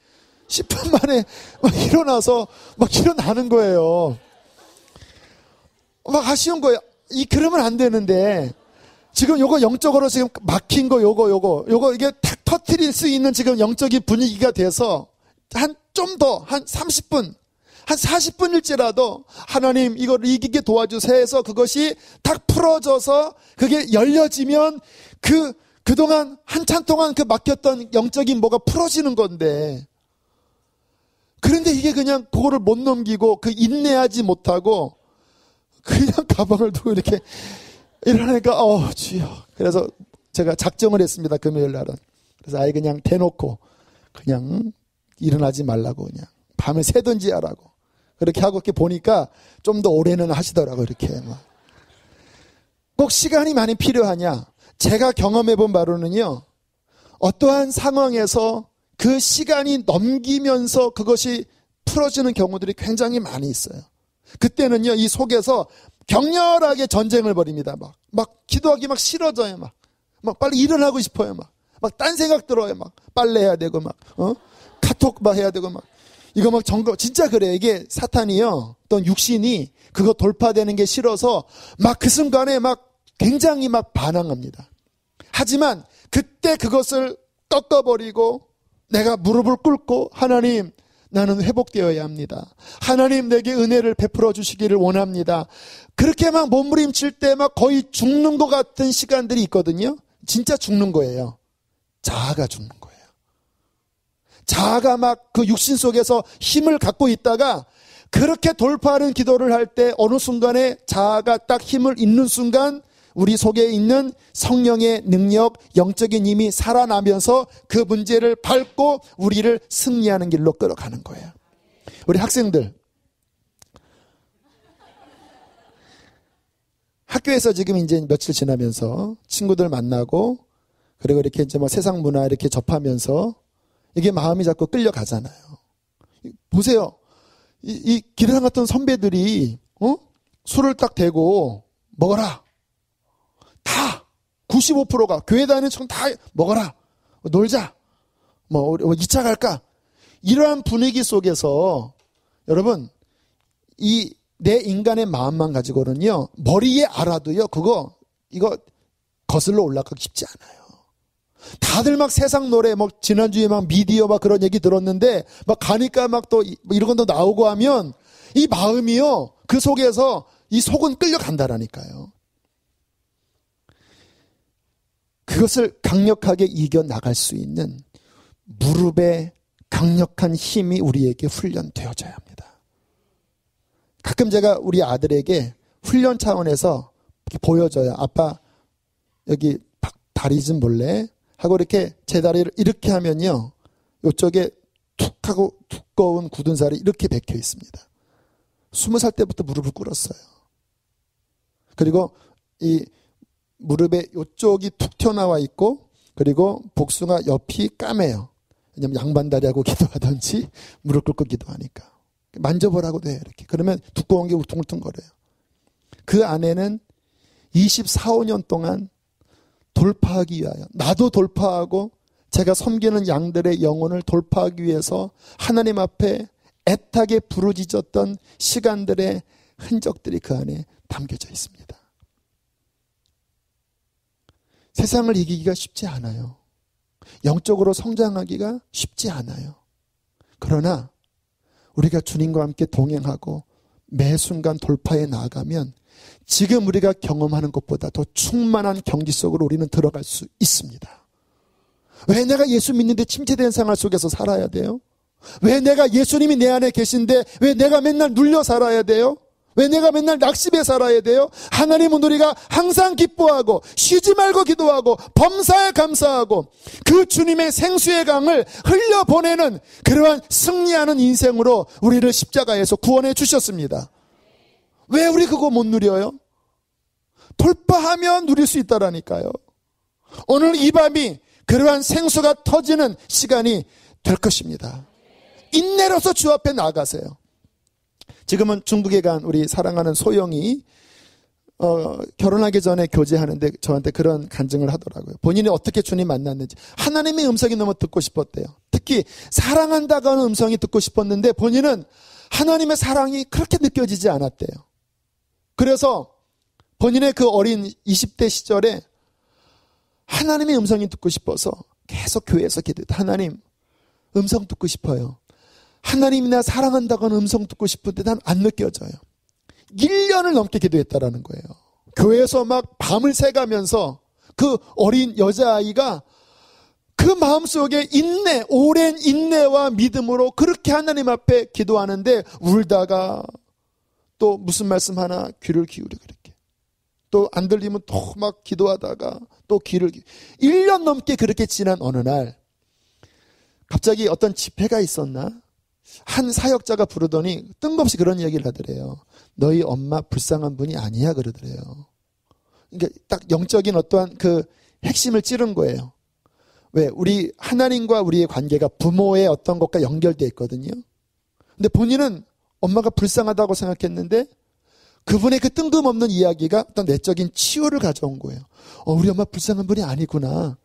10분 만에 막 일어나서 막 일어나는 거예요. 막 아쉬운 거예요. 그러면 안 되는데 지금 요거 영적으로 지금 막힌 거 요거 이게 탁 터트릴 수 있는 지금 영적인 분위기가 돼서 좀 더 한 30분 한 40분일지라도 하나님 이걸 이기게 도와주세요 해서 그것이 딱 풀어져서 그게 열려지면 그동안 한참 동안 그 막혔던 영적인 뭐가 풀어지는 건데 그런데 이게 그냥 그거를 못 넘기고 그 인내하지 못하고 그냥 가방을 두고 이렇게 일어나니까 주여. 그래서 제가 작정을 했습니다. 금요일 날은. 그래서 아예 그냥 대놓고 그냥 일어나지 말라고 그냥 밤을 새든지 하라고. 그렇게 하고 이렇게 보니까 좀 더 오래는 하시더라고요. 이렇게 막. 꼭 시간이 많이 필요하냐? 제가 경험해 본 바로는요. 어떠한 상황에서 그 시간이 넘기면서 그것이 풀어지는 경우들이 굉장히 많이 있어요. 그때는요. 이 속에서 격렬하게 전쟁을 벌입니다. 막 기도하기 막 싫어져요. 막 빨리 일어나고 싶어요. 막 딴 생각 들어요. 막 빨래해야 되고 카톡 막 해야 되고 이거 막 진짜 그래요. 이게 사탄이요. 또 육신이 그거 돌파되는 게 싫어서 막 그 순간에 막 굉장히 막 반항합니다. 하지만 그때 그것을 꺾어버리고 내가 무릎을 꿇고 하나님 나는 회복되어야 합니다. 하나님 내게 은혜를 베풀어 주시기를 원합니다. 그렇게 막 몸부림칠 때 막 거의 죽는 것 같은 시간들이 있거든요. 진짜 죽는 거예요. 자아가 죽는 거예요. 자아가 막 그 육신 속에서 힘을 갖고 있다가 그렇게 돌파하는 기도를 할 때 어느 순간에 자아가 딱 힘을 잃는 순간 우리 속에 있는 성령의 능력, 영적인 힘이 살아나면서 그 문제를 밟고 우리를 승리하는 길로 끌어가는 거예요. 우리 학생들 학교에서 지금 이제 며칠 지나면서 친구들 만나고 그리고 이렇게 이제 뭐 세상 문화 이렇게 접하면서 이게 마음이 자꾸 끌려가잖아요. 보세요. 이 기대상 같은 선배들이 술을 딱 대고 먹어라. 다 95%가 교회 다니는 척 다 먹어라. 놀자. 뭐 2차 갈까? 이러한 분위기 속에서 여러분 내 인간의 마음만 가지고는요. 머리에 알아도요. 이거 거슬러 올라가기 쉽지 않아요. 다들 막 세상 노래 지난주에 막 미디어 막 그런 얘기 들었는데 막 가니까 막 또 이런 것도 나오고 하면 이 마음이요. 그 속에서 이 속은 끌려간다라니까요. 그것을 강력하게 이겨나갈 수 있는 무릎에 강력한 힘이 우리에게 훈련되어져야 합니다. 가끔 제가 우리 아들에게 훈련 차원에서 이렇게 보여줘요. 아빠 여기 다리 좀 볼래? 하고 이렇게 제 다리를 이렇게 하면요, 이쪽에 툭 하고 두꺼운 굳은 살이 이렇게 박혀 있습니다. 20살 때부터 무릎을 꿇었어요. 그리고 이 무릎에 이쪽이 툭 튀어나와 있고, 그리고 복숭아 옆이 까매요. 왜냐면 양반다리하고 기도하든지 무릎 꿇고 기도하니까. 만져보라고 돼요, 이렇게. 그러면 두꺼운 게 울퉁울퉁거려요. 그 안에는 24, 5년 동안 돌파하기 위하여, 나도 돌파하고 제가 섬기는 양들의 영혼을 돌파하기 위해서 하나님 앞에 애타게 부르짖었던 시간들의 흔적들이 그 안에 담겨져 있습니다. 세상을 이기기가 쉽지 않아요. 영적으로 성장하기가 쉽지 않아요. 그러나 우리가 주님과 함께 동행하고 매 순간 돌파해 나아가면 지금 우리가 경험하는 것보다 더 충만한 경지 속으로 우리는 들어갈 수 있습니다. 왜 내가 예수 믿는데 침체된 생활 속에서 살아야 돼요? 왜 내가 예수님이 내 안에 계신데 왜 내가 맨날 눌려 살아야 돼요? 왜 내가 맨날 낙심해 살아야 돼요? 하나님은 우리가 항상 기뻐하고 쉬지 말고 기도하고 범사에 감사하고 그 주님의 생수의 강을 흘려보내는 그러한 승리하는 인생으로 우리를 십자가에서 구원해 주셨습니다. 왜 우리 그거 못 누려요? 돌파하면 누릴 수 있다라니까요. 오늘 이 밤이 그러한 생수가 터지는 시간이 될 것입니다. 인내로서 주 앞에 나아가세요. 지금은 중국에 간 우리 사랑하는 소영이 결혼하기 전에 교제하는데 저한테 그런 간증을 하더라고요. 본인이 어떻게 주님 만났는지. 하나님의 음성이 너무 듣고 싶었대요. 특히 사랑한다고 하는 음성이 듣고 싶었는데 본인은 하나님의 사랑이 그렇게 느껴지지 않았대요. 그래서 본인의 그 어린 20대 시절에 하나님의 음성이 듣고 싶어서 계속 교회에서 기도했다. 하나님, 음성 듣고 싶어요. 하나님이 나 사랑한다고 하는 음성 듣고 싶은데 난 안 느껴져요. 1년을 넘게 기도했다라는 거예요. 교회에서 막 밤을 새가면서 그 어린 여자아이가 그 마음속에 인내, 오랜 인내와 믿음으로 그렇게 하나님 앞에 기도하는데 울다가 또 무슨 말씀 하나 귀를 기울이고 이렇게 또 안 들리면 또 막 기도하다가 또 귀를 1년 넘게 그렇게 지난 어느 날 갑자기 어떤 집회가 있었나? 한 사역자가 부르더니 뜬금없이 그런 얘기를 하더래요. 너희 엄마 불쌍한 분이 아니야 그러더래요. 그러니까 딱 영적인 어떠한 그 핵심을 찌른 거예요. 왜? 우리 하나님과 우리의 관계가 부모의 어떤 것과 연결되어 있거든요. 근데 본인은 엄마가 불쌍하다고 생각했는데 그분의 그 뜬금없는 이야기가 어떤 내적인 치유를 가져온 거예요. 우리 엄마 불쌍한 분이 아니구나.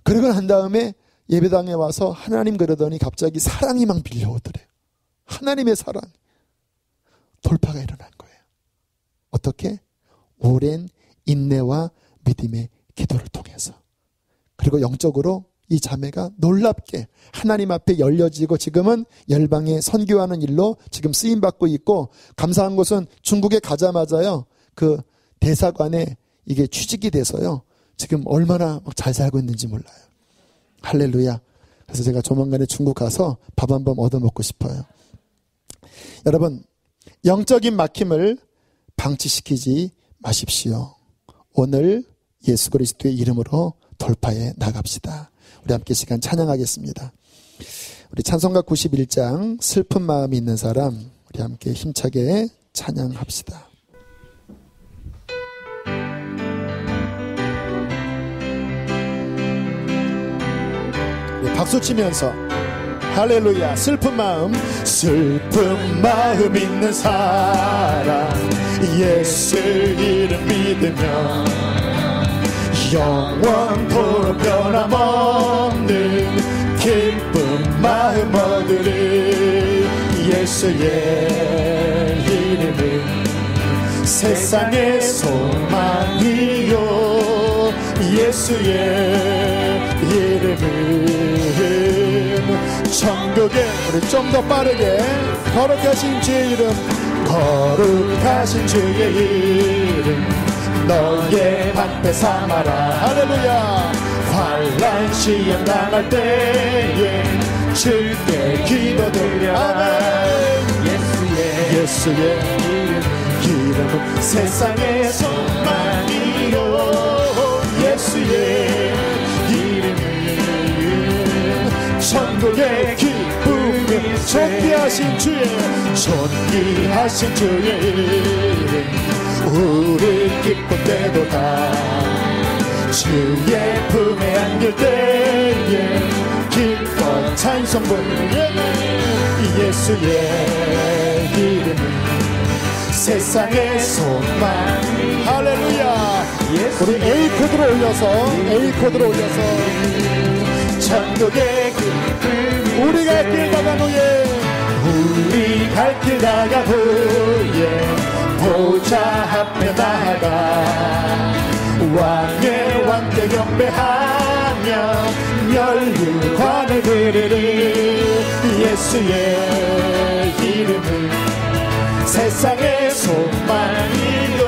그러고 난 다음에 예배당에 와서 하나님 그러더니 갑자기 사랑이 막 밀려오더래요. 하나님의 사랑. 돌파가 일어난 거예요. 어떻게? 오랜 인내와 믿음의 기도를 통해서. 그리고 영적으로 이 자매가 놀랍게 하나님 앞에 열려지고 지금은 열방에 선교하는 일로 지금 쓰임받고 있고, 감사한 것은 중국에 가자마자요 그 대사관에 이게 취직이 돼서요 지금 얼마나 잘 살고 있는지 몰라요. 할렐루야. 그래서 제가 조만간에 중국 가서 밥 한 번 얻어먹고 싶어요. 여러분, 영적인 막힘을 방치시키지 마십시오. 오늘 예수 그리스도의 이름으로 돌파해 나갑시다. 우리 함께 시간 찬양하겠습니다. 우리 찬송가 91장 슬픈 마음이 있는 사람, 우리 함께 힘차게 찬양합시다. 박수 치면서 할렐루야. 슬픈 마음 있는 사람, 예수 이름 믿으며 영원토록 변함없는 기쁜 마음 얻으리. 예수의 이름은 세상의 소망이요, 예수의 이름은 천국에. 우리 좀 더 빠르게 거룩하신 주의 이름 거룩하신 주의 이름 너의 방패 삼아라. 할렐루야. 환난 시험 당할 때에 주께 기도드려. 아멘. 예수의 이름은 세상의 소망이요. 예수의 이름은 천국의 기쁨이. 존귀하신 주의 이름 우리 기쁜 때도다. 주의 품에 안길 때에 기뻐 찬송 부르네. 예수의 이름은 세상의 소망. 할렐루야. 우리 A 코드로 올려서 천국의 기쁨. 우리 갈 길 나간 후에 보좌 앞에 나아가 왕의 왕께 경배하며 멸류관을 드리리. 예수의 이름은 세상의 소망이요.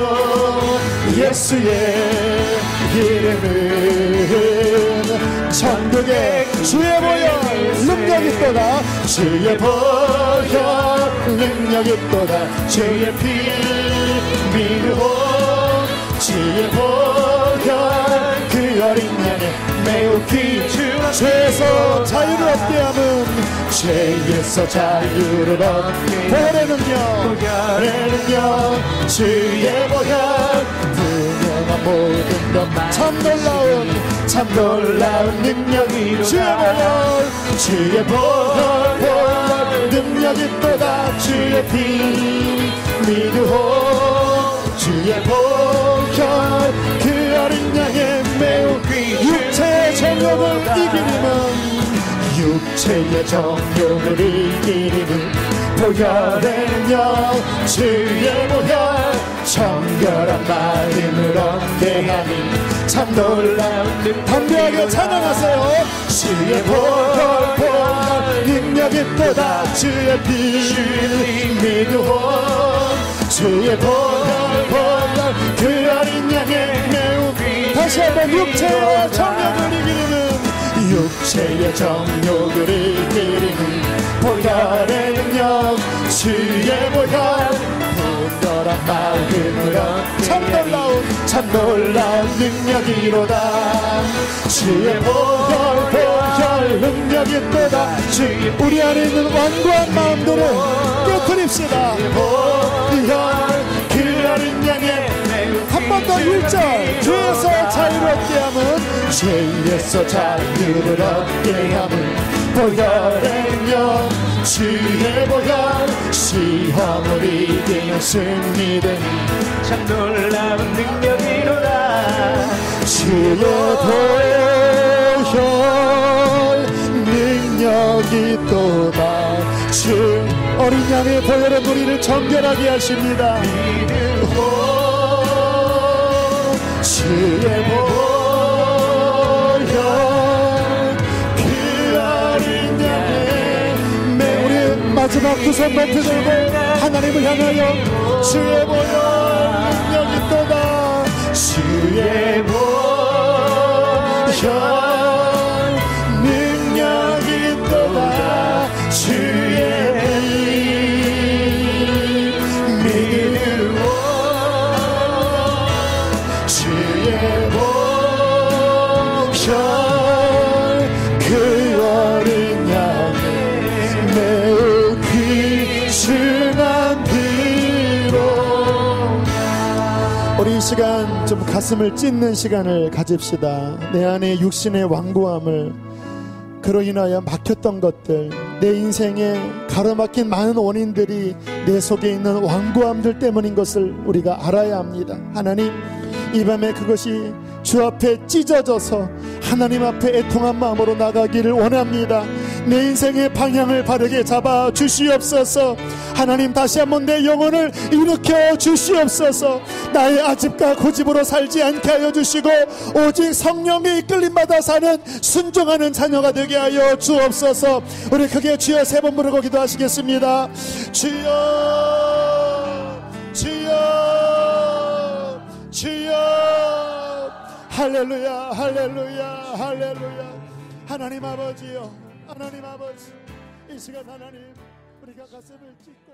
예수의 이름은 천국의 주의 보혈 능력이 있도다. 주의 보혈 능력이 있도다. 주의 피 믿으오. 주의 보혈 그 어린 양의 매우 귀중한. 죄에서 자유를 얻게 함은 죄에서 자유를 얻게. 보혈의 능력 주의 보혈 분명한 모든 것 참 놀라운 능력이. 주의 보혈 능력이 있도다. 주의 피 믿으오. 주의 보혈 그 어린 양의 매우 육체의 정욕을 이기리는 보혈의 능력. 주의 보혈 정결한 마음을 얻게 하니 참 놀라운 능력. 담대하게 찬양하세요. 주의 보혈 능력이 있도다. 주의 피 믿으오. 주의 보혈 그 어린 양의 매우. 다시 한번 육체의 정욕을 이기리는 보혈의 능력. 주의 보혈 분별한 마음을 얻게 참 놀라운 능력이로다. 주의 보혈 능력이 있도다. 우리 안에 있는 완고한 마음들을 깨트립시다. 그 어린 양의 한 번 더 1절. 죄에서 자유를 얻게 함은 보혈의 능력. 주의 보혈 시험을 이기는 승리되니 참 놀라운 능력이로다. 주의 보혈 능력이 있도다. 주 어린 양의 보혈의 무리를 정결하게 하십니다. 주의 보혈 그 어린 양의 우리 마지막 두 손 높이 들고 하나님을 향하여 주의 보혈 능력이 있도다. 주의 보혈 능력이 있도다. 주의 우리 이 시간 좀 가슴을 찢는 시간을 가집시다. 내 안에 육신의 완고함을, 그로 인하여 막혔던 것들, 내 인생에 가로막힌 많은 원인들이 내 속에 있는 완고함들 때문인 것을 우리가 알아야 합니다. 하나님, 이 밤에 그것이 주 앞에 찢어져서 하나님 앞에 애통한 마음으로 나가기를 원합니다. 내 인생의 방향을 바르게 잡아 주시옵소서. 하나님, 다시 한번 내 영혼을 일으켜 주시옵소서. 나의 아집과 고집으로 살지 않게 하여 주시고 오직 성령의 이끌림받아 사는 순종하는 자녀가 되게 하여 주옵소서. 우리 크게 주여 세 번 부르고 기도하시겠습니다. 주여. 할렐루야, 할렐루야, 할렐루야. 하나님 아버지요, 하나님 아버지, 이 시간 하나님 우리가 가슴을 찢고